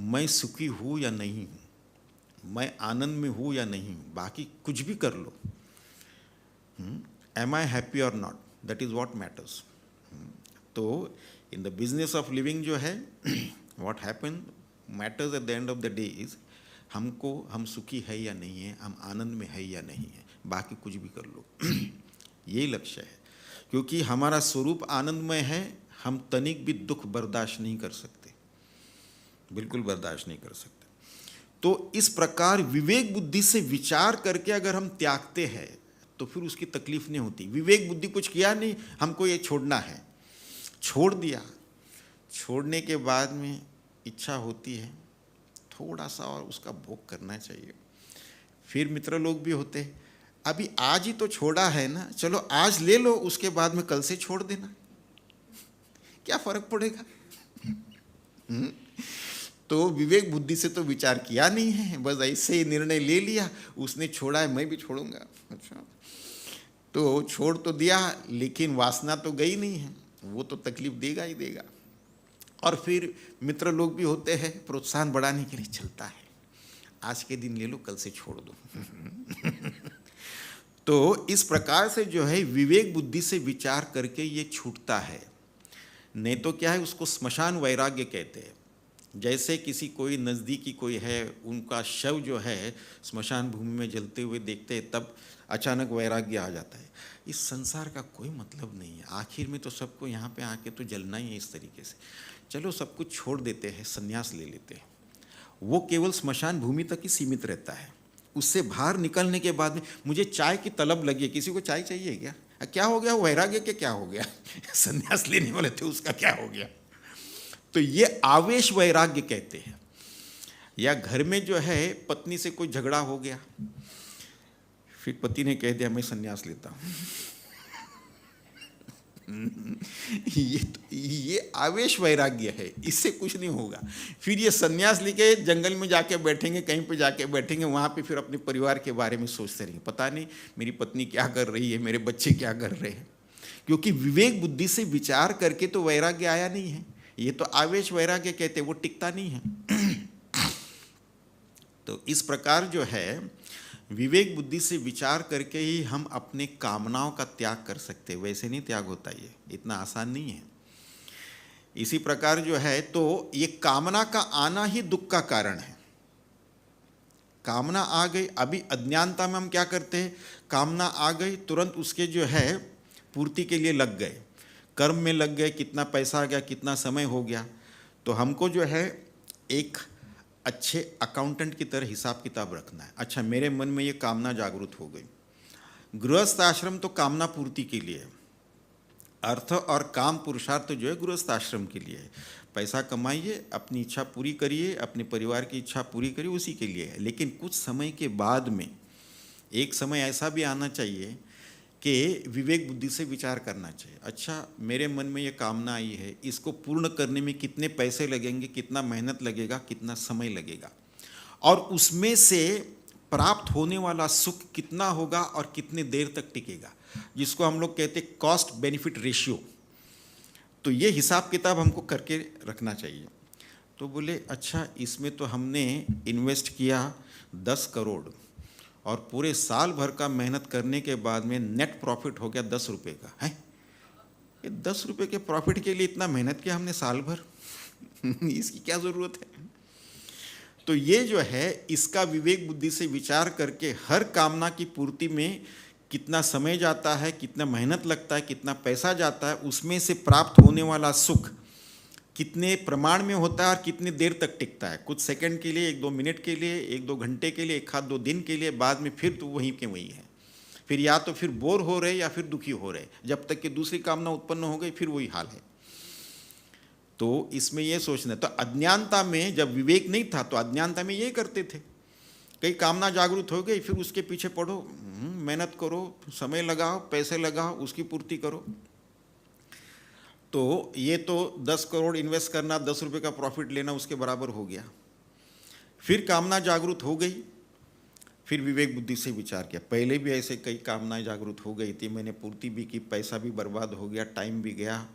मैं सुखी हूँ या नहीं हूँ, मैं आनंद में हूँ या नहीं हूँ। बाकी कुछ भी कर लो, एम आई हैप्पी और not, that is what matters. तो in the business of living जो है what happen matters at the end of the day is हम सुखी है या नहीं है, हम आनंद में है या नहीं है, बाकी कुछ भी कर लो। यही लक्ष्य है, क्योंकि हमारा स्वरूप आनंदमय है। हम तनिक भी दुख बर्दाश्त नहीं कर सकते, बिल्कुल बर्दाश्त नहीं कर सकते। तो इस प्रकार विवेक बुद्धि से विचार करके अगर हम त्यागते हैं तो फिर उसकी तकलीफ नहीं होती। विवेक बुद्धि कुछ किया नहीं, हमको ये छोड़ना है, छोड़ दिया। छोड़ने के बाद में इच्छा होती है, थोड़ा सा और उसका भोग करना चाहिए। फिर मित्र लोग भी होते हैं, अभी आज ही तो छोड़ा है ना, चलो आज ले लो, उसके बाद में कल से छोड़ देना, क्या फर्क पड़ेगा। तो विवेक बुद्धि से तो विचार किया नहीं है, बस ऐसे ही निर्णय ले लिया, उसने छोड़ा है मैं भी छोड़ूंगा। अच्छा, तो छोड़ तो दिया, लेकिन वासना तो गई नहीं है, वो तो तकलीफ देगा ही देगा। और फिर मित्र लोग भी होते हैं, प्रोत्साहन बढ़ाने के लिए, चलता है आज के दिन ले लो, कल से छोड़ दो। तो इस प्रकार से जो है विवेक बुद्धि से विचार करके ये छूटता है। नहीं तो क्या है, उसको स्मशान वैराग्य कहते हैं। जैसे किसी कोई नज़दीकी कोई है, उनका शव जो है स्मशान भूमि में जलते हुए देखते हैं, तब अचानक वैराग्य आ जाता है। इस संसार का कोई मतलब नहीं है, आखिर में तो सबको यहाँ पे आके तो जलना ही है इस तरीके से, चलो सब कुछ छोड़ देते हैं, संन्यास ले लेते हैं। वो केवल स्मशान भूमि तक ही सीमित रहता है। उससे बाहर निकलने के बाद में मुझे चाय की तलब लगी है, किसी को चाय चाहिए क्या? क्या हो गया वैराग्य के, क्या हो गया? संन्यास लेने वाले थे, उसका क्या हो गया? तो ये आवेश वैराग्य कहते हैं। या घर में जो है पत्नी से कोई झगड़ा हो गया, फिर पति ने कह दिया मैं संन्यास लेता हूँ। ये आवेश वैराग्य है, इससे कुछ नहीं होगा। फिर ये संन्यास लेके जंगल में जाके बैठेंगे, कहीं पे जाके बैठेंगे, वहाँ पे फिर अपने परिवार के बारे में सोचते रहेंगे, पता नहीं मेरी पत्नी क्या कर रही है, मेरे बच्चे क्या कर रहे हैं। क्योंकि विवेक बुद्धि से विचार करके तो वैराग्य आया नहीं है, ये तो आवेश वैराग्य कहते हैं, वो टिकता नहीं है। तो इस प्रकार जो है विवेक बुद्धि से विचार करके ही हम अपने कामनाओं का त्याग कर सकते हैं। वैसे नहीं त्याग होता, ये इतना आसान नहीं है। इसी प्रकार जो है, तो ये कामना का आना ही दुख का कारण है। कामना आ गई, अभी अज्ञानता में हम क्या करते हैं, कामना आ गई तुरंत उसके जो है पूर्ति के लिए लग गए, कर्म में लग गए, कितना पैसा आ गया, कितना समय हो गया। तो हमको जो है एक अच्छे अकाउंटेंट की तरह हिसाब किताब रखना है। अच्छा, मेरे मन में ये कामना जागृत हो गई। गृहस्थ आश्रम तो कामना पूर्ति के लिए है, अर्थ और काम पुरुषार्थ जो है गृहस्थ आश्रम के लिए है। पैसा कमाइए, अपनी इच्छा पूरी करिए, अपने परिवार की इच्छा पूरी करिए, उसी के लिए है। लेकिन कुछ समय के बाद में एक समय ऐसा भी आना चाहिए कि विवेक बुद्धि से विचार करना चाहिए। अच्छा, मेरे मन में ये कामना आई है, इसको पूर्ण करने में कितने पैसे लगेंगे, कितना मेहनत लगेगा, कितना समय लगेगा, और उसमें से प्राप्त होने वाला सुख कितना होगा और कितने देर तक टिकेगा, जिसको हम लोग कहते हैं कॉस्ट बेनिफिट रेशियो। तो ये हिसाब किताब हमको करके रखना चाहिए। तो बोले अच्छा, इसमें तो हमने इन्वेस्ट किया 10 करोड़ और पूरे साल भर का मेहनत करने के बाद में नेट प्रॉफिट हो गया 10 रुपये का है। ये 10 रुपये के प्रॉफिट के लिए इतना मेहनत किया हमने साल भर, इसकी क्या ज़रूरत है? तो ये जो है, इसका विवेक बुद्धि से विचार करके हर कामना की पूर्ति में कितना समय जाता है, कितना मेहनत लगता है, कितना पैसा जाता है, उसमें से प्राप्त होने वाला सुख कितने प्रमाण में होता है और कितनी देर तक टिकता है। कुछ सेकंड के लिए, 1-2 मिनट के लिए, 1-2 घंटे के लिए, 1-2 दिन के लिए, बाद में फिर तो वहीं के वहीं है। फिर या तो फिर बोर हो रहे या फिर दुखी हो रहे, जब तक कि दूसरी कामना उत्पन्न हो गई फिर वही हाल है। तो इसमें यह सोचना, तो अज्ञानता में जब विवेक नहीं था तो अज्ञानता में यही करते थे। कई कामना जागृत हो गई, फिर उसके पीछे पढ़ो, मेहनत करो, समय लगाओ, पैसे लगाओ, उसकी पूर्ति करो। तो ये तो 10 करोड़ इन्वेस्ट करना, 10 रुपये का प्रॉफिट लेना, उसके बराबर हो गया। फिर कामना जागृत हो गई, फिर विवेक बुद्धि से विचार किया। पहले भी ऐसे कई कामनाएं जागृत हो गई थी, मैंने पूर्ति भी की, पैसा भी बर्बाद हो गया, टाइम भी गया,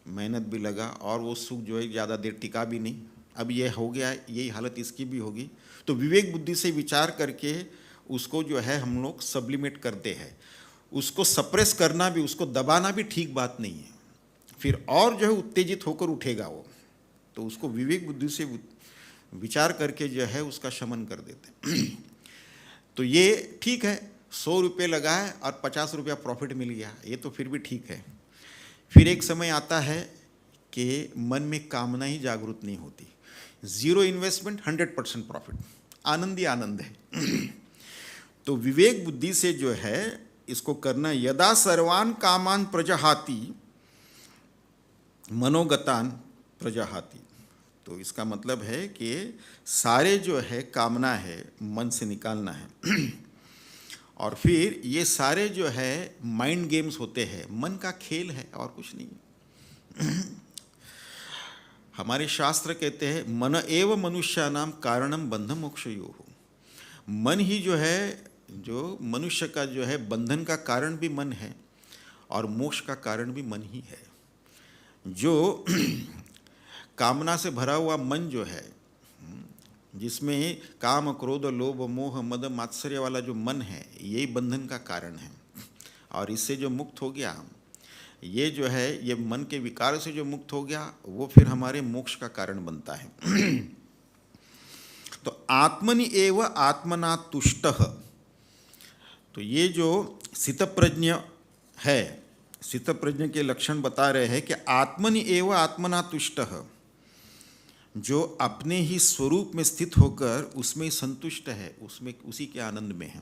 मेहनत भी लगा, और वो सुख जो है ज़्यादा देर टिका भी नहीं। अब ये हो गया, यही हालत इसकी भी होगी। तो विवेक बुद्धि से विचार करके उसको जो है हम लोग सब्लिमेट करते हैं। उसको सप्रेस करना भी, उसको दबाना भी ठीक बात नहीं है, फिर और जो है उत्तेजित होकर उठेगा वो। तो उसको विवेक बुद्धि से विचार करके जो है उसका शमन कर देते। तो ये ठीक है, 100 रुपये लगाए और 50 रुपया प्रॉफिट मिल गया, ये तो फिर भी ठीक है। फिर एक समय आता है कि मन में कामना ही जागृत नहीं होती, 0 इन्वेस्टमेंट 100% प्रॉफिट, आनंद ही आनंद है। तो विवेक बुद्धि से जो है इसको करना, यदा सर्वान कामान प्रजहाति मनोगतान प्रजहाति। तो इसका मतलब है कि सारे जो है कामना है मन से निकालना है और फिर ये सारे जो है माइंड गेम्स होते हैं, मन का खेल है और कुछ नहीं। हमारे शास्त्र कहते हैं मन एव मनुष्यानाम कारणम बंध मोक्षयोः। मन ही जो है, जो मनुष्य का जो है बंधन का कारण भी मन है और मोक्ष का कारण भी मन ही है। जो कामना से भरा हुआ मन जो है, जिसमें काम क्रोध लोभ मोह मद मात्सर्य वाला जो मन है, यही बंधन का कारण है। और इससे जो मुक्त हो गया, ये जो है ये मन के विकार से जो मुक्त हो गया, वो फिर हमारे मोक्ष का कारण बनता है। तो आत्मनि एव आत्मना तुष्टः, तो ये जो स्थितप्रज्ञ है, स्थितप्रज्ञ के लक्षण बता रहे हैं कि आत्मनि एव आत्मना तुष्टः, जो अपने ही स्वरूप में स्थित होकर उसमें ही संतुष्ट है, उसमें उसी के आनंद में है।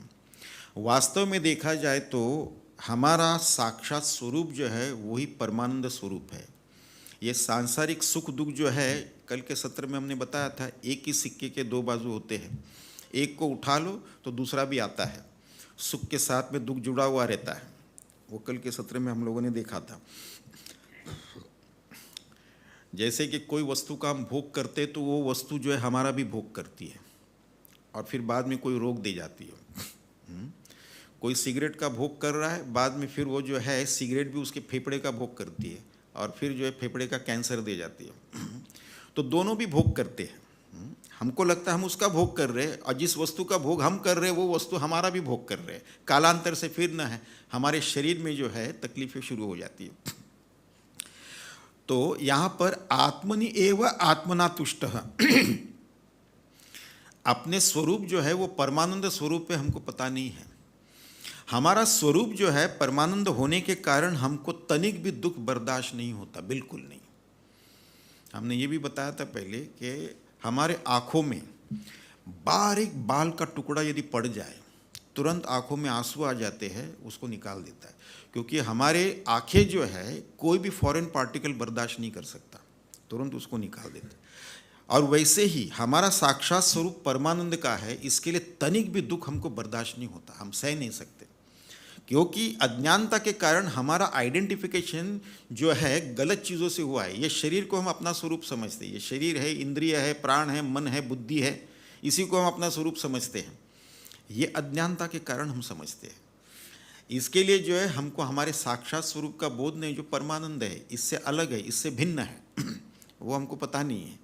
वास्तव में देखा जाए तो हमारा साक्षात स्वरूप जो है वही परमानंद स्वरूप है। ये सांसारिक सुख दुख जो है, कल के सत्र में हमने बताया था, एक ही सिक्के के दो बाजू होते हैं। एक को उठा लो तो दूसरा भी आता है, सुख के साथ में दुख जुड़ा हुआ रहता है। वो कल के सत्र में हम लोगों ने देखा था। जैसे कि कोई वस्तु का हम भोग करते तो वो वस्तु जो है हमारा भी भोग करती है और फिर बाद में कोई रोक दे जाती है। कोई सिगरेट का भोग कर रहा है, बाद में फिर वो जो है सिगरेट भी उसके फेफड़े का भोग करती है और फिर जो है फेफड़े का कैंसर दे जाती है। तो दोनों भी भोग करते हैं। हमको लगता है हम उसका भोग कर रहे हैं और जिस वस्तु का भोग हम कर रहे हैं वो वस्तु हमारा भी भोग कर रहे हैं। कालांतर से फिर न है हमारे शरीर में जो है तकलीफें शुरू हो जाती है। तो यहाँ पर आत्मनि एव आत्मना तुष्टः, अपने स्वरूप जो है वो परमानंद स्वरूप है, हमको पता नहीं है। हमारा स्वरूप जो है परमानंद होने के कारण हमको तनिक भी दुख बर्दाश्त नहीं होता, बिल्कुल नहीं। हमने ये भी बताया था पहले कि हमारे आँखों में बारीक बाल का टुकड़ा यदि पड़ जाए तुरंत आँखों में आंसू आ जाते हैं, उसको निकाल देता है। क्योंकि हमारे आँखें जो है कोई भी फॉरेन पार्टिकल बर्दाश्त नहीं कर सकता, तुरंत उसको निकाल देता है। और वैसे ही हमारा साक्षात स्वरूप परमानंद का है, इसके लिए तनिक भी दुख हमको बर्दाश्त नहीं होता, हम सह नहीं सकते। क्योंकि अज्ञानता के कारण हमारा आइडेंटिफिकेशन जो है गलत चीज़ों से हुआ है। ये शरीर को हम अपना स्वरूप समझते हैं, ये शरीर है, इंद्रिय है, प्राण है, मन है, बुद्धि है, इसी को हम अपना स्वरूप समझते हैं। ये अज्ञानता के कारण हम समझते हैं। इसके लिए जो है हमको हमारे साक्षात स्वरूप का बोध नहीं, जो परमानंद है, इससे अलग है, इससे भिन्न है, वो हमको पता नहीं है।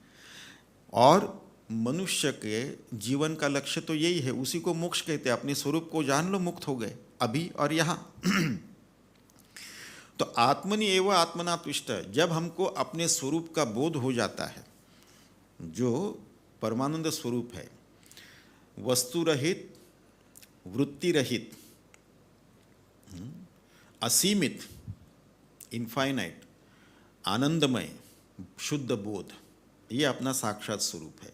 और मनुष्य के जीवन का लक्ष्य तो यही है, उसी को मोक्ष कहते हैं। अपने स्वरूप को जान लो, मुक्त हो गए अभी और यहाँ। तो आत्मनि एव आत्मना तुष्ट, जब हमको अपने स्वरूप का बोध हो जाता है, जो परमानंद स्वरूप है, वस्तु रहित, वृत्ति रहित, असीमित, इनफाइनाइट, आनंदमय, शुद्ध बोध, ये अपना साक्षात स्वरूप है।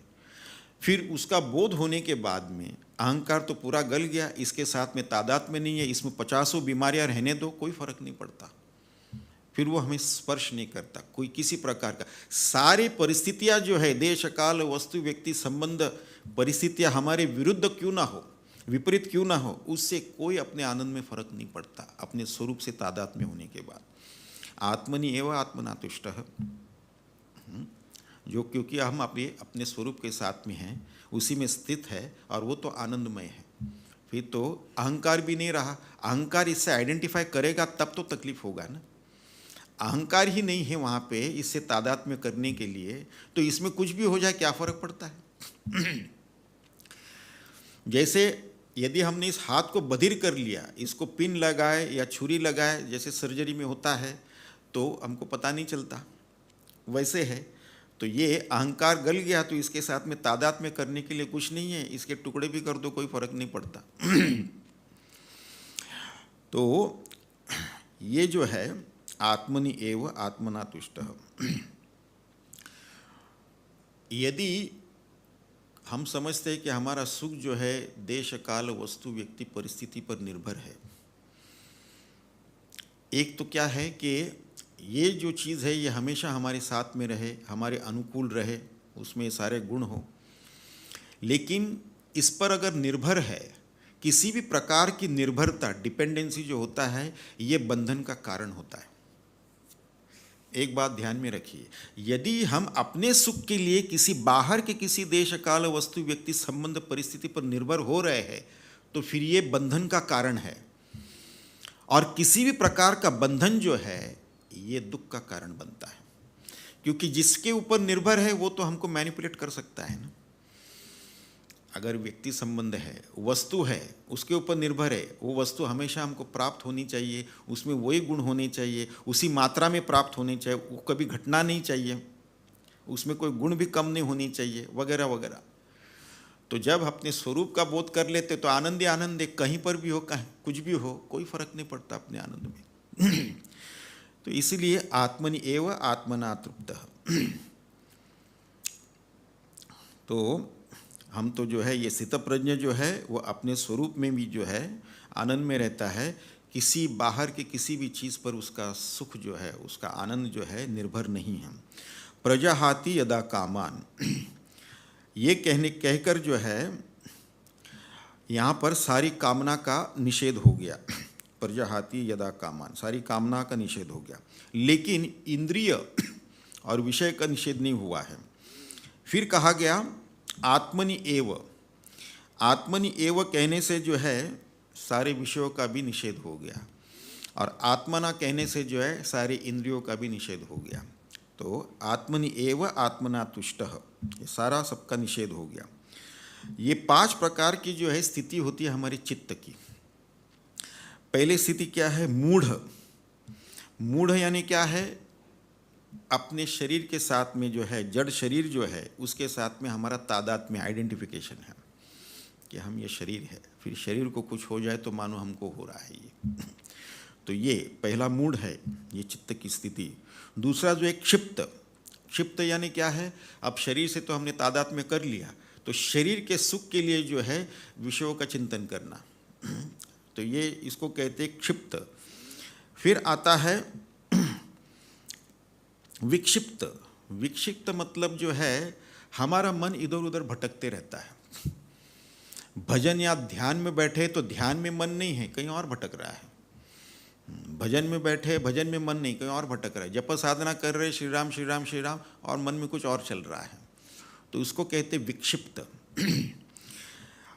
फिर उसका बोध होने के बाद में अहंकार तो पूरा गल गया, इसके साथ में तादात्म्य नहीं है, इसमें 50 बीमारियां रहने दो, कोई फर्क नहीं पड़ता। फिर वो हमें स्पर्श नहीं करता कोई किसी प्रकार का। सारी परिस्थितियां जो है, देश काल वस्तु व्यक्ति संबंध परिस्थितियां हमारे विरुद्ध क्यों ना हो, विपरीत क्यों ना हो, उससे कोई अपने आनंद में फर्क नहीं पड़ता अपने स्वरूप से तादात्म्य होने के बाद। आत्मनि एव आत्मना तुष्टः, जो क्योंकि हम अपने स्वरूप के साथ में हैं, उसी में स्थित है और वो तो आनंदमय है। फिर तो अहंकार भी नहीं रहा। अहंकार इससे आइडेंटिफाई करेगा तब तो तकलीफ होगा ना। अहंकार ही नहीं है वहाँ पे इससे तादात्म्य करने के लिए, तो इसमें कुछ भी हो जाए क्या फ़र्क पड़ता है। जैसे यदि हमने इस हाथ को बधिर कर लिया, इसको पिन लगाए या छुरी लगाए, जैसे सर्जरी में होता है, तो हमको पता नहीं चलता, वैसे है। तो ये अहंकार गल गया तो इसके साथ में तादात्म्य करने के लिए कुछ नहीं है, इसके टुकड़े भी कर दो, कोई फर्क नहीं पड़ता। तो ये जो है आत्मनि एव आत्मना तुष्टः। यदि हम समझते हैं कि हमारा सुख जो है देश काल वस्तु व्यक्ति परिस्थिति पर निर्भर है, एक तो क्या है कि ये जो चीज़ है ये हमेशा हमारे साथ में रहे, हमारे अनुकूल रहे, उसमें ये सारे गुण हो, लेकिन इस पर अगर निर्भर है, किसी भी प्रकार की निर्भरता, डिपेंडेंसी जो होता है, ये बंधन का कारण होता है। एक बात ध्यान में रखिए, यदि हम अपने सुख के लिए किसी बाहर के किसी देश काल वस्तु व्यक्ति संबंध परिस्थिति पर निर्भर हो रहे हैं तो फिर ये बंधन का कारण है। और किसी भी प्रकार का बंधन जो है ये दुख का कारण बनता है, क्योंकि जिसके ऊपर निर्भर है वो तो हमको मैनिपुलेट कर सकता है ना। अगर व्यक्ति संबंध है, वस्तु है, उसके ऊपर निर्भर है, वो वस्तु हमेशा हमको प्राप्त होनी चाहिए, उसमें वही गुण होने चाहिए, उसी मात्रा में प्राप्त होने चाहिए, वो कभी घटना नहीं चाहिए, उसमें कोई गुण भी कम नहीं होनी चाहिए, वगैरह वगैरह। तो जब अपने स्वरूप का बोध कर लेते तो आनंद ही आनंद है, कहीं पर भी हो, कहीं कुछ भी हो, कोई फर्क नहीं पड़ता अपने आनंद में। तो इसलिए आत्मनि एव आत्मना तृप्तः। तो हम तो जो है ये स्थितप्रज्ञ जो है वो अपने स्वरूप में भी जो है आनंद में रहता है, किसी बाहर के किसी भी चीज़ पर उसका सुख जो है, उसका आनंद जो है निर्भर नहीं है। प्रजाहाति यदा कामान, ये कहकर जो है यहाँ पर सारी कामना का निषेध हो गया। प्रजाहाति यदा कामान, सारी कामना का निषेध हो गया, लेकिन इंद्रिय और विषय का निषेध नहीं हुआ है। फिर कहा गया आत्मनि एव। आत्मनि एव कहने से जो है सारे विषयों का भी निषेध हो गया, और आत्मना कहने से जो है सारे इंद्रियों का भी निषेध हो गया। तो आत्मनि एव आत्मना तुष्टः, ये सारा सबका निषेध हो गया। ये 5 प्रकार की जो है स्थिति होती है हमारे चित्त की। पहली स्थिति क्या है? मूढ़। मूढ़ यानी क्या है? अपने शरीर के साथ में जो है, जड़ शरीर जो है उसके साथ में हमारा तादात्म्य, आइडेंटिफिकेशन है कि हम ये शरीर है, फिर शरीर को कुछ हो जाए तो मानो हमको हो रहा है ये। तो ये पहला मूढ़ है, ये चित्त की स्थिति। दूसरा जो एक क्षिप्त। क्षिप्त यानी क्या है? अब शरीर से तो हमने तादात्म्य कर लिया, तो शरीर के सुख के लिए जो है विषयों का चिंतन करना, तो ये इसको कहते हैं क्षिप्त। फिर आता है विक्षिप्त। विक्षिप्त मतलब जो है हमारा मन इधर उधर भटकते रहता है। भजन या ध्यान में बैठे तो ध्यान में मन नहीं है, कहीं और भटक रहा है। भजन में बैठे, भजन में मन नहीं, कहीं और भटक रहा है। जप साधना कर रहे श्री राम श्री राम श्री राम, और मन में कुछ और चल रहा है, तो उसको कहते विक्षिप्त।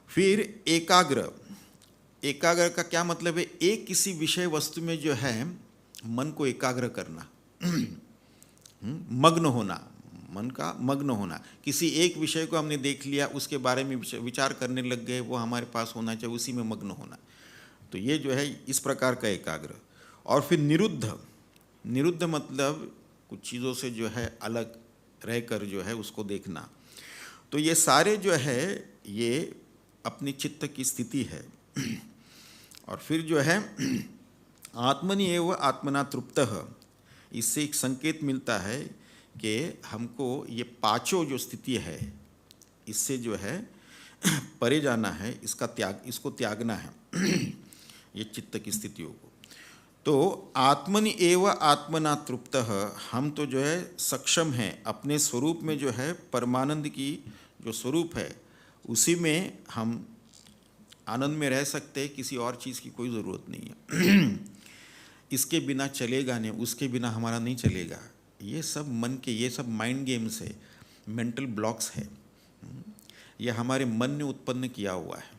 फिर एकाग्र। एकाग्र का क्या मतलब है? एक किसी विषय वस्तु में जो है मन को एकाग्र करना, मग्न होना, मन का मग्न होना। किसी एक विषय को हमने देख लिया, उसके बारे में विचार करने लग गए, वो हमारे पास होना चाहिए, उसी में मग्न होना। तो ये जो है इस प्रकार का एकाग्र। और फिर निरुद्ध। निरुद्ध मतलब कुछ चीज़ों से जो है अलग रहकर जो है उसको देखना। तो ये सारे जो है ये अपनी चित्त की स्थिति है। और फिर जो है आत्मनि एव आत्मना तृप्तः, इससे एक संकेत मिलता है कि हमको ये 5 जो स्थिति है इससे जो है परे जाना है, इसको त्यागना है, ये चित्त की स्थितियों को। तो आत्मनि एव आत्मना तृप्तः, हम तो जो है सक्षम हैं अपने स्वरूप में जो है परमानंद की जो स्वरूप है उसी में हम आनंद में रह सकते हैं, किसी और चीज़ की कोई ज़रूरत नहीं है। इसके बिना चलेगा नहीं, उसके बिना हमारा नहीं चलेगा। ये सब मन के, ये सब माइंड गेम्स है, मेंटल ब्लॉक्स है, ये हमारे मन ने उत्पन्न किया हुआ है।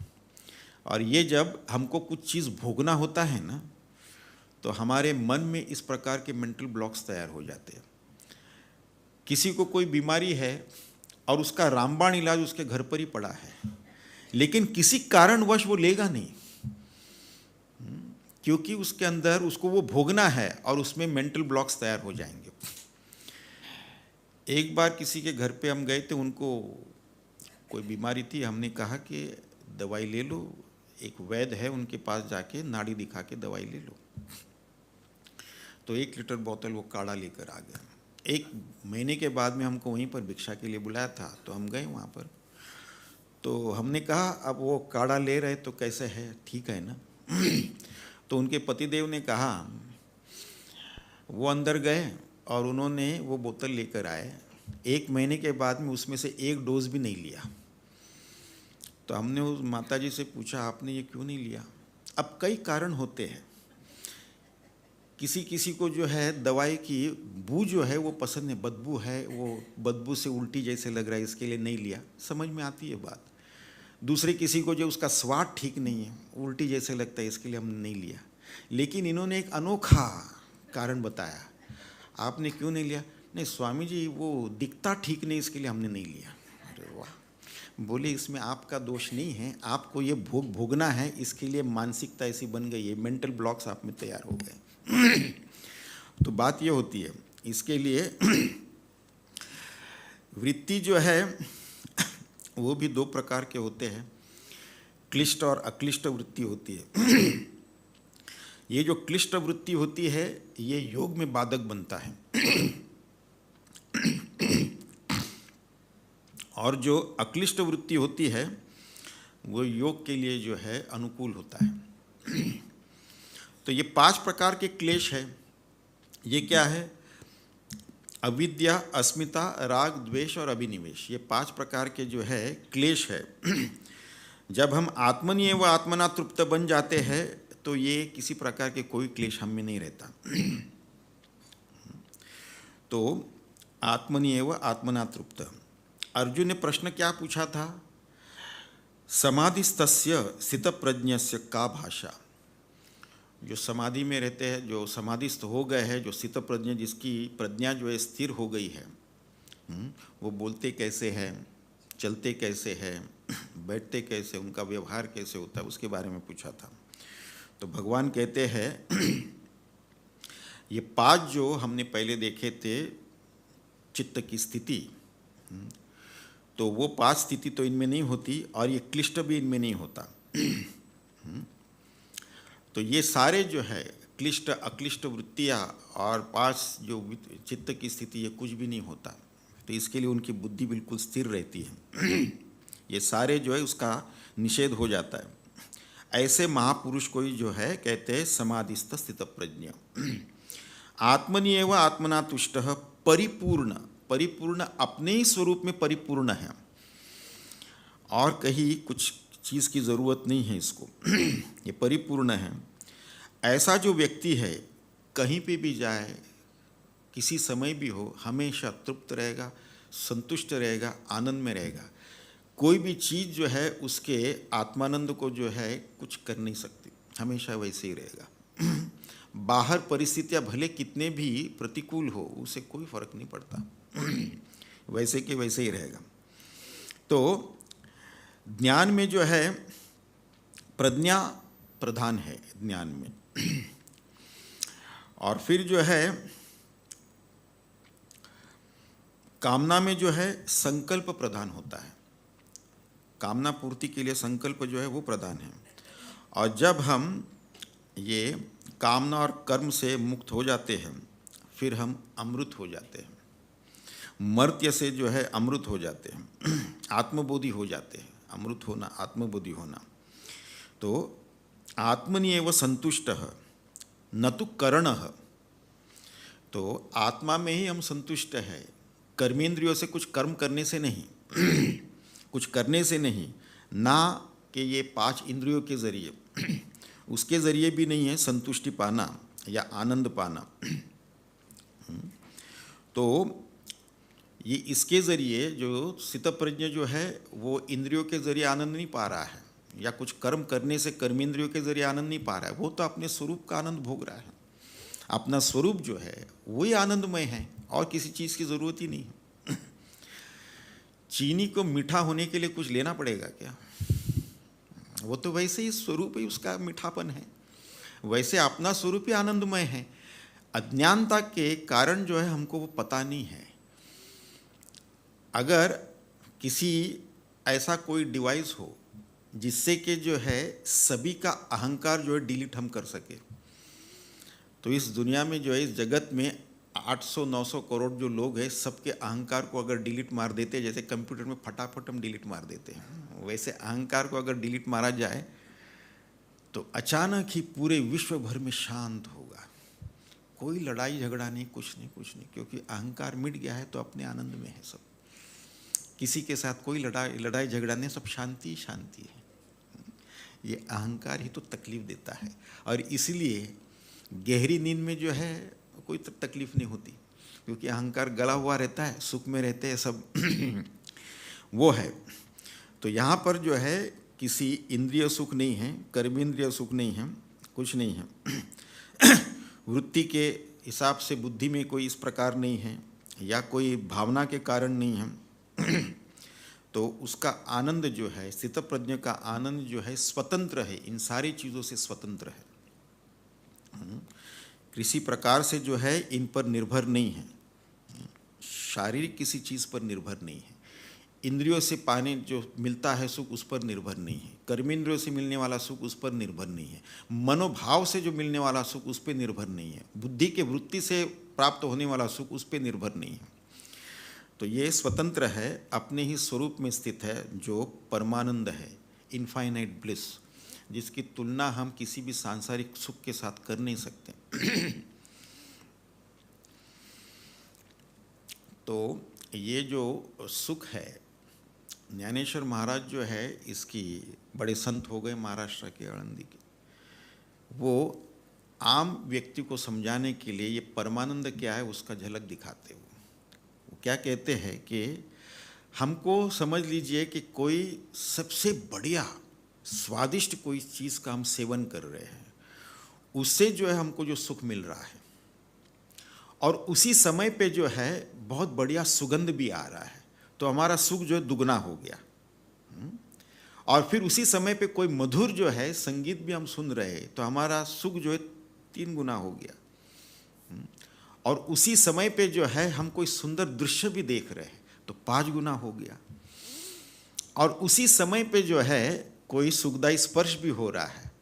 और ये जब हमको कुछ चीज़ भोगना होता है ना, तो हमारे मन में इस प्रकार के मेंटल ब्लॉक्स तैयार हो जाते हैं। किसी को कोई बीमारी है और उसका रामबाण इलाज उसके घर पर ही पड़ा है, लेकिन किसी कारणवश वो लेगा नहीं, क्योंकि उसके अंदर उसको वो भोगना है और उसमें मेंटल ब्लॉक्स तैयार हो जाएंगे। एक बार किसी के घर पे हम गए थे, उनको कोई बीमारी थी, हमने कहा कि दवाई ले लो, एक वैद्य है उनके पास जाके नाड़ी दिखा के दवाई ले लो। तो 1 लीटर बोतल वो काढ़ा लेकर आ गया। 1 महीने के बाद में हमको वहीं पर भिक्षा के लिए बुलाया था, तो हम गए वहाँ पर। तो हमने कहा अब वो काढ़ा ले रहे तो कैसे है, ठीक है ना? तो उनके पतिदेव ने कहा, वो अंदर गए और उन्होंने वो बोतल लेकर आए 1 महीने के बाद में उसमें से 1 डोज भी नहीं लिया। तो हमने उस माता जी से पूछा, आपने ये क्यों नहीं लिया? अब कई कारण होते हैं। किसी किसी को जो है दवाई की बू जो है वो पसंद है, बदबू है, वो बदबू से उल्टी जैसे लग रहा है, इसके लिए नहीं लिया, समझ में आती है बात। दूसरे किसी को जो उसका स्वाद ठीक नहीं है, उल्टी जैसे लगता है, इसके लिए हमने नहीं लिया। लेकिन इन्होंने एक अनोखा कारण बताया, आपने क्यों नहीं लिया? नहीं स्वामी जी, वो दिखता ठीक नहीं, इसके लिए हमने नहीं लिया। अरे वाह! बोले इसमें आपका दोष नहीं है, आपको ये भोगना है, इसके लिए मानसिकता ऐसी बन गई है, मेंटल ब्लॉक्स आप में तैयार हो गए। तो बात ये होती है, इसके लिए वृत्ति जो है वो भी 2 प्रकार के होते हैं, क्लिष्ट और अक्लिष्ट वृत्ति होती है। ये जो क्लिष्ट वृत्ति होती है ये योग में बाधक बनता है, और जो अक्लिष्ट वृत्ति होती है वो योग के लिए जो है अनुकूल होता है। तो ये 5 प्रकार के क्लेश है। ये क्या है? अविद्या, अस्मिता, राग, द्वेष और अभिनिवेश, ये 5 प्रकार के जो है क्लेश है। जब हम आत्मनि एव आत्मना तृप्त बन जाते हैं तो ये किसी प्रकार के कोई क्लेश हम में नहीं रहता। तो आत्मनि एव आत्मना तृप्त। अर्जुन ने प्रश्न क्या पूछा था? समाधिस्तस्य स्थितप्रज्ञस्य का भाषा। जो समाधि में रहते हैं, जो समाधिस्थ हो गए हैं, जो स्थितप्रज्ञ, जिसकी प्रज्ञा जो है स्थिर हो गई है, वो बोलते कैसे हैं, चलते कैसे हैं, बैठते कैसे, उनका व्यवहार कैसे होता है, उसके बारे में पूछा था। तो भगवान कहते हैं ये 5 जो हमने पहले देखे थे चित्त की स्थिति, तो वो 5 स्थिति तो इनमें नहीं होती, और ये क्लिष्ट भी इनमें नहीं होता। तो ये सारे जो है क्लिष्ट अक्लिष्ट वृत्तियाँ और 5 जो चित्त की स्थिति, ये कुछ भी नहीं होता। तो इसके लिए उनकी बुद्धि बिल्कुल स्थिर रहती है। ये सारे जो है उसका निषेध हो जाता है। ऐसे महापुरुष को ही जो है कहते हैं समाधिस्थ स्थित प्रज्ञ। आत्मनि एव आत्मना तुष्ट परिपूर्ण, परिपूर्ण अपने ही स्वरूप में परिपूर्ण है, और कहीं कुछ चीज़ की ज़रूरत नहीं है इसको। ये परिपूर्ण है। ऐसा जो व्यक्ति है कहीं पे भी जाए, किसी समय भी हो, हमेशा तृप्त रहेगा, संतुष्ट रहेगा, आनंद में रहेगा। कोई भी चीज़ जो है उसके आत्मानंद को जो है कुछ कर नहीं सकती, हमेशा वैसे ही रहेगा। बाहर परिस्थितियाँ भले कितने भी प्रतिकूल हो, उसे कोई फर्क नहीं पड़ता, वैसे के वैसे ही रहेगा। तो ज्ञान में जो है प्रज्ञा प्रधान है ज्ञान में, और फिर जो है कामना में जो है संकल्प प्रधान होता है। कामना पूर्ति के लिए संकल्प जो है वो प्रधान है। और जब हम ये कामना और कर्म से मुक्त हो जाते हैं, फिर हम अमृत हो जाते हैं, मर्त्य से जो है अमृत हो जाते हैं, आत्मबोधि हो जाते हैं। अमृत होना, आत्मबोधि होना। तो आत्मनि एव संतुष्टः न तु करणः। तो आत्मा में ही हम संतुष्ट हैं, कर्मेंद्रियों से कुछ कर्म करने से नहीं, कुछ करने से नहीं, ना कि ये 5 इंद्रियों के ज़रिए, उसके ज़रिए भी नहीं है संतुष्टि पाना या आनंद पाना। तो ये इसके ज़रिए जो स्थितप्रज्ञ जो है वो इंद्रियों के ज़रिए आनंद नहीं पा रहा है, या कुछ कर्म करने से कर्मेंद्रियों के ज़रिए आनंद नहीं पा रहा है, वो तो अपने स्वरूप का आनंद भोग रहा है। अपना स्वरूप जो है वही आनंदमय है, और किसी चीज़ की ज़रूरत ही नहीं है। चीनी को मीठा होने के लिए कुछ लेना पड़ेगा क्या? वो तो वैसे ही स्वरूप ही उसका मीठापन है, वैसे अपना स्वरूप ही आनंदमय है। अज्ञानता के कारण जो है हमको वो पता नहीं है। अगर किसी ऐसा कोई डिवाइस हो जिससे कि जो है सभी का अहंकार जो है डिलीट हम कर सके, तो इस दुनिया में जो है, इस जगत में 800-900 करोड़ जो लोग हैं, सबके अहंकार को अगर डिलीट मार देते, जैसे कंप्यूटर में फटाफट हम डिलीट मार देते हैं, वैसे अहंकार को अगर डिलीट मारा जाए तो अचानक ही पूरे विश्व भर में शांत होगा, कोई लड़ाई झगड़ा नहीं, कुछ नहीं, क्योंकि अहंकार मिट गया है तो अपने आनंद में है सब। किसी के साथ कोई लड़ाई झगड़ा नहीं, सब शांति शांति है। ये अहंकार ही तो तकलीफ देता है, और इसलिए गहरी नींद में जो है कोई तकलीफ नहीं होती, क्योंकि अहंकार गला हुआ रहता है, सुख में रहते हैं सब। वो है। तो यहाँ पर जो है किसी इंद्रिय सुख नहीं है, कर्मेंद्रिय सुख नहीं है, कुछ नहीं है। वृत्ति के हिसाब से बुद्धि में कोई इस प्रकार नहीं है, या कोई भावना के कारण नहीं है। तो उसका आनंद जो है, स्थित प्रज्ञ का आनंद जो है स्वतंत्र है, इन सारी चीज़ों से स्वतंत्र है। किसी प्रकार से जो है इन पर निर्भर नहीं है, शारीरिक किसी चीज़ पर निर्भर नहीं है। इंद्रियों से पाने जो मिलता है सुख, उस पर निर्भर नहीं है। कर्मेंद्रियों से मिलने वाला सुख उस पर निर्भर नहीं है। मनोभाव से जो मिलने वाला सुख उस पर निर्भर नहीं है। बुद्धि के वृत्ति से प्राप्त होने वाला सुख उस पर निर्भर नहीं है। तो ये स्वतंत्र है, अपने ही स्वरूप में स्थित है, जो परमानंद है, इनफाइनाइट ब्लिस, जिसकी तुलना हम किसी भी सांसारिक सुख के साथ कर नहीं सकते। तो ये जो सुख है, ज्ञानेश्वर महाराज जो है इसकी बड़े संत हो गए महाराष्ट्र के आळंदी के, वो आम व्यक्ति को समझाने के लिए ये परमानंद क्या है उसका झलक दिखाते। वो क्या कहते हैं कि हमको समझ लीजिए कि कोई सबसे बढ़िया स्वादिष्ट कोई चीज़ का हम सेवन कर रहे हैं, उससे जो है हमको जो सुख मिल रहा है, और उसी समय पे जो है बहुत बढ़िया सुगंध भी आ रहा है, तो हमारा सुख जो है दुगना हो गया। और फिर उसी समय पे कोई मधुर जो है संगीत भी हम सुन रहे हैं, तो हमारा सुख जो है 3 गुना हो गया। और उसी समय पे जो है हम कोई सुंदर दृश्य भी देख रहे हैं, तो 5 गुना हो गया। और उसी समय पे जो है कोई सुखदायी स्पर्श भी हो रहा है,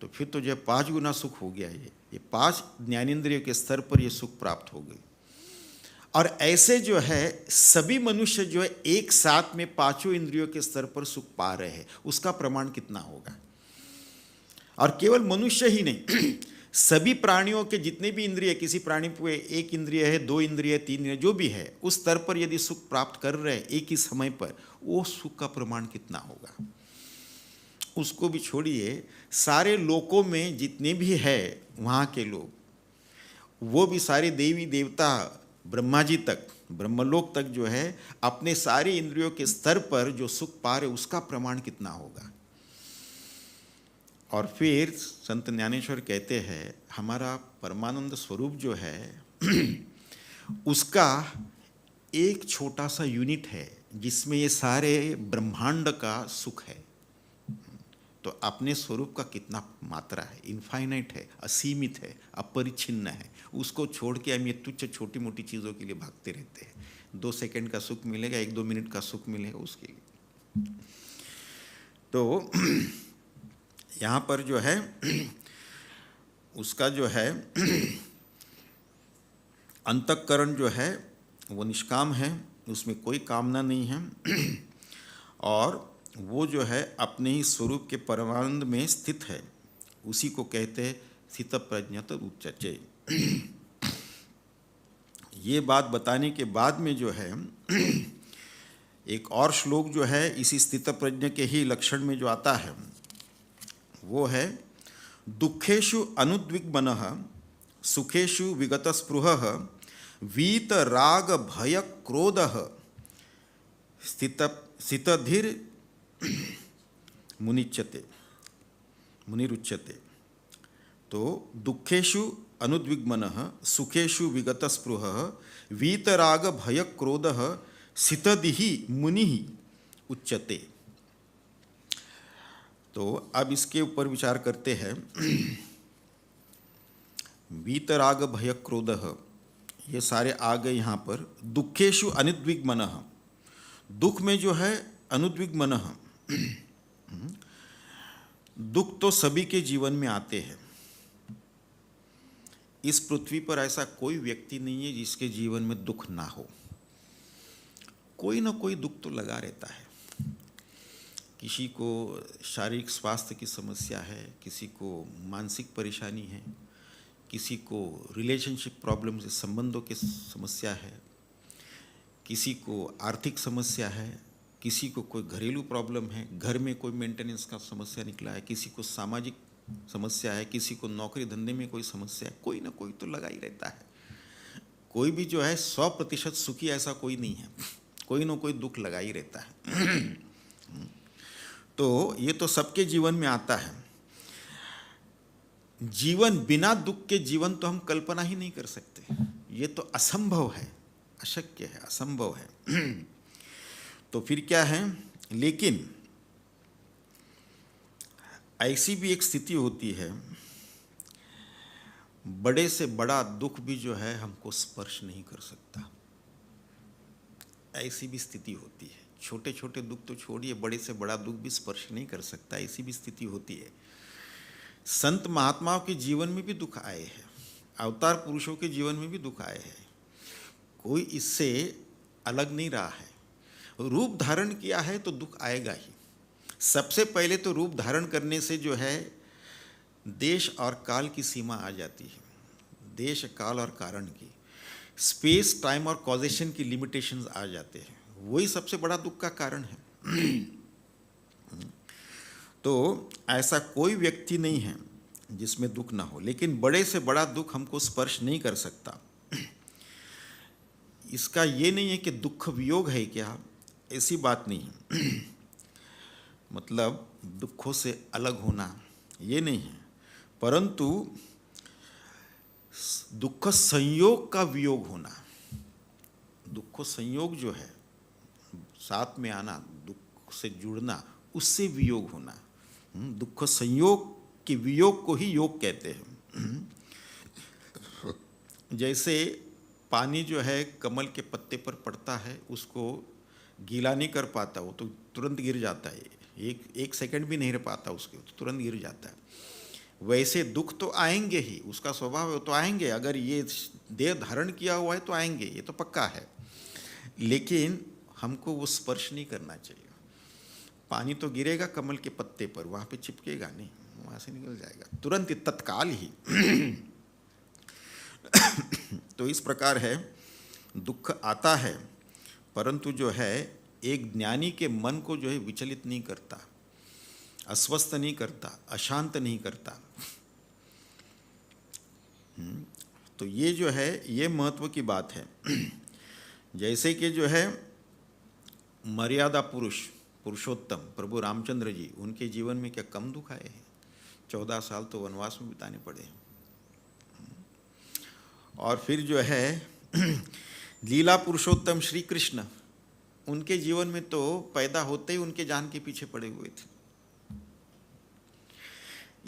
तो फिर तो जो 5 गुना सुख हो गया। ये 5 ज्ञानेंद्रियों के स्तर पर ये सुख प्राप्त हो गई। और ऐसे जो है सभी मनुष्य जो है एक साथ में 5 इंद्रियों के स्तर पर सुख पा रहे हैं, उसका प्रमाण कितना होगा। और केवल मनुष्य ही नहीं, सभी प्राणियों के जितने भी इंद्रिय, किसी प्राणी पे 1 इंद्रिय है, 2 इंद्रिय, 3 इंद्रिय, जो भी है, उस स्तर पर यदि सुख प्राप्त कर रहे हैं एक ही समय पर, वो सुख का प्रमाण कितना होगा। उसको भी छोड़िए, सारे लोकों में जितने भी है वहाँ के लोग, वो भी सारे देवी देवता, ब्रह्मा जी तक, ब्रह्मलोक तक जो है अपने सारे इंद्रियों के स्तर पर जो सुख पा रहे, उसका प्रमाण कितना होगा। और फिर संत ज्ञानेश्वर कहते हैं हमारा परमानंद स्वरूप जो है उसका एक छोटा सा यूनिट है जिसमें ये सारे ब्रह्मांड का सुख है। तो अपने स्वरूप का कितना मात्रा है, इनफाइनाइट है, असीमित है, अपरिच्छिन्न है। उसको छोड़ के हम ये तुच्छ छोटी मोटी चीज़ों के लिए भागते रहते हैं। 2 सेकंड का सुख मिलेगा, 1-2 मिनट का सुख मिलेगा उसके लिए। तो यहाँ पर जो है उसका जो है अंतःकरण जो है वो निष्काम है, उसमें कोई कामना नहीं है, और वो जो है अपने ही स्वरूप के परमानंद में स्थित है। उसी को कहते हैं स्थित प्रज्ञत उच्चते। ये बात बताने के बाद में जो है एक और श्लोक जो है इसी स्थित प्रज्ञ के ही लक्षण में जो आता है, वो है दुखेषु अनुद्विग्मनः सुखेषु विगत स्पृहः वीत राग भय क्रोधः स्थितधीर मुनिरुच्यते। तो दुखेषु अनुद्विग्मनः सुखेषु विगत स्पृहः वीतराग भय क्रोधः स्थितधीः मुनिः उच्यते। तो अब इसके ऊपर विचार करते हैं। वीतराग भय क्रोधः, ये सारे आ गए यहाँ पर। दुखेषु अनुद्विग्मनः, दुख में जो है अनुद्विग्मनः, दुख तो सभी के जीवन में आते हैं। इस पृथ्वी पर ऐसा कोई व्यक्ति नहीं है जिसके जीवन में दुख ना हो। कोई ना कोई दुख तो लगा रहता है। किसी को शारीरिक स्वास्थ्य की समस्या है, किसी को मानसिक परेशानी है, किसी को रिलेशनशिप प्रॉब्लम से संबंधों की समस्या है, किसी को आर्थिक समस्या है, किसी को कोई घरेलू प्रॉब्लम है, घर में कोई मेंटेनेंस का समस्या निकला है, किसी को सामाजिक समस्या है, किसी को नौकरी धंधे में कोई समस्या है, कोई ना कोई तो लगा ही रहता है। कोई भी जो है 100% सुखी ऐसा कोई नहीं है, कोई ना कोई दुख लगा ही रहता है। तो ये तो सबके जीवन में आता है। जीवन बिना दुख के जीवन तो हम कल्पना ही नहीं कर सकते, ये तो असंभव है, अशक्य है, असंभव है। तो फिर क्या है, लेकिन ऐसी भी एक स्थिति होती है, बड़े से बड़ा दुख भी जो है हमको स्पर्श नहीं कर सकता, ऐसी भी स्थिति होती है। छोटे छोटे दुख तो छोड़िए, बड़े से बड़ा दुख भी स्पर्श नहीं कर सकता, ऐसी भी स्थिति होती है। संत महात्माओं के जीवन में भी दुख आए हैं, अवतार पुरुषों के जीवन में भी दुख आए हैं, कोई इससे अलग नहीं रहा है। रूप धारण किया है तो दुख आएगा ही। सबसे पहले तो रूप धारण करने से जो है देश और काल की सीमा आ जाती है, देश काल और कारण की, स्पेस टाइम और कॉजेशन की लिमिटेशंस आ जाते हैं, वही सबसे बड़ा दुख का कारण है। तो ऐसा कोई व्यक्ति नहीं है जिसमें दुख ना हो, लेकिन बड़े से बड़ा दुख हमको स्पर्श नहीं कर सकता। इसका ये नहीं है कि दुख वियोग है क्या, ऐसी बात नहीं है। मतलब दुखों से अलग होना ये नहीं है, परंतु दुख संयोग का वियोग होना, दुख संयोग जो है साथ में आना, दुख से जुड़ना, उससे वियोग होना। दुख संयोग के वियोग को ही योग कहते हैं। जैसे पानी जो है कमल के पत्ते पर पड़ता है, उसको गीला नहीं कर पाता, वो तो तुरंत गिर जाता है, एक सेकंड भी नहीं रह पाता उसके, तो तुरंत गिर जाता है। वैसे दुख तो आएंगे ही, उसका स्वभाव है, तो आएंगे, अगर ये देह धारण किया हुआ है तो आएंगे, ये तो पक्का है, लेकिन हमको वो स्पर्श नहीं करना चाहिए। पानी तो गिरेगा कमल के पत्ते पर, वहाँ पे चिपकेगा नहीं, वहाँ से निकल जाएगा तुरंत, तत्काल ही। तो इस प्रकार है, दुख आता है परंतु जो है एक ज्ञानी के मन को जो है विचलित नहीं करता, अस्वस्थ नहीं करता, अशांत नहीं करता। तो ये जो है ये महत्व की बात है। जैसे कि जो है मर्यादा पुरुष पुरुषोत्तम प्रभु रामचंद्र जी, उनके जीवन में क्या कम दुख आए हैं? 14 साल तो वनवास में बिताने पड़े। और फिर जो है लीला पुरुषोत्तम श्री कृष्ण, उनके जीवन में तो पैदा होते ही उनके जान के पीछे पड़े हुए थे।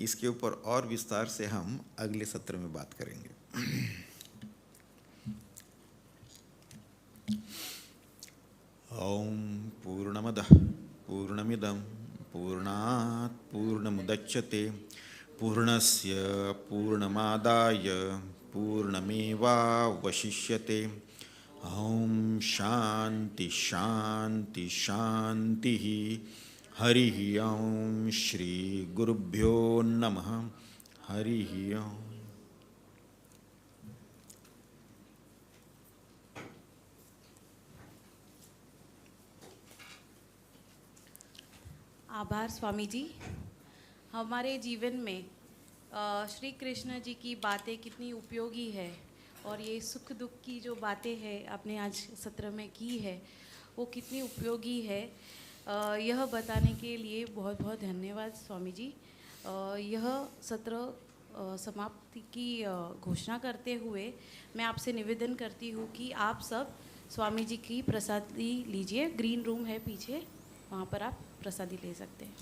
इसके ऊपर और विस्तार से हम अगले सत्र में बात करेंगे। ओम पूर्णमदः पूर्णमिदं पूर्णात् पूर्णमुदच्यते पूर्णस्य पूर्णमादाय पूर्णमेवावशिष्यते। ओम शांति शांति शांति। हरिः ओम श्री गुरुभ्यो नमः। हरिः ओम। आभार स्वामी जी। हमारे जीवन में श्री कृष्ण जी की बातें कितनी उपयोगी है, और ये सुख दुख की जो बातें हैं आपने आज सत्र में की है वो कितनी उपयोगी है, यह बताने के लिए बहुत बहुत धन्यवाद स्वामी जी। यह सत्र समाप्ति की घोषणा करते हुए मैं आपसे निवेदन करती हूँ कि आप सब स्वामी जी की प्रसादी लीजिए। ग्रीन रूम है पीछे, वहाँ पर आप प्रसादी ले सकते हैं।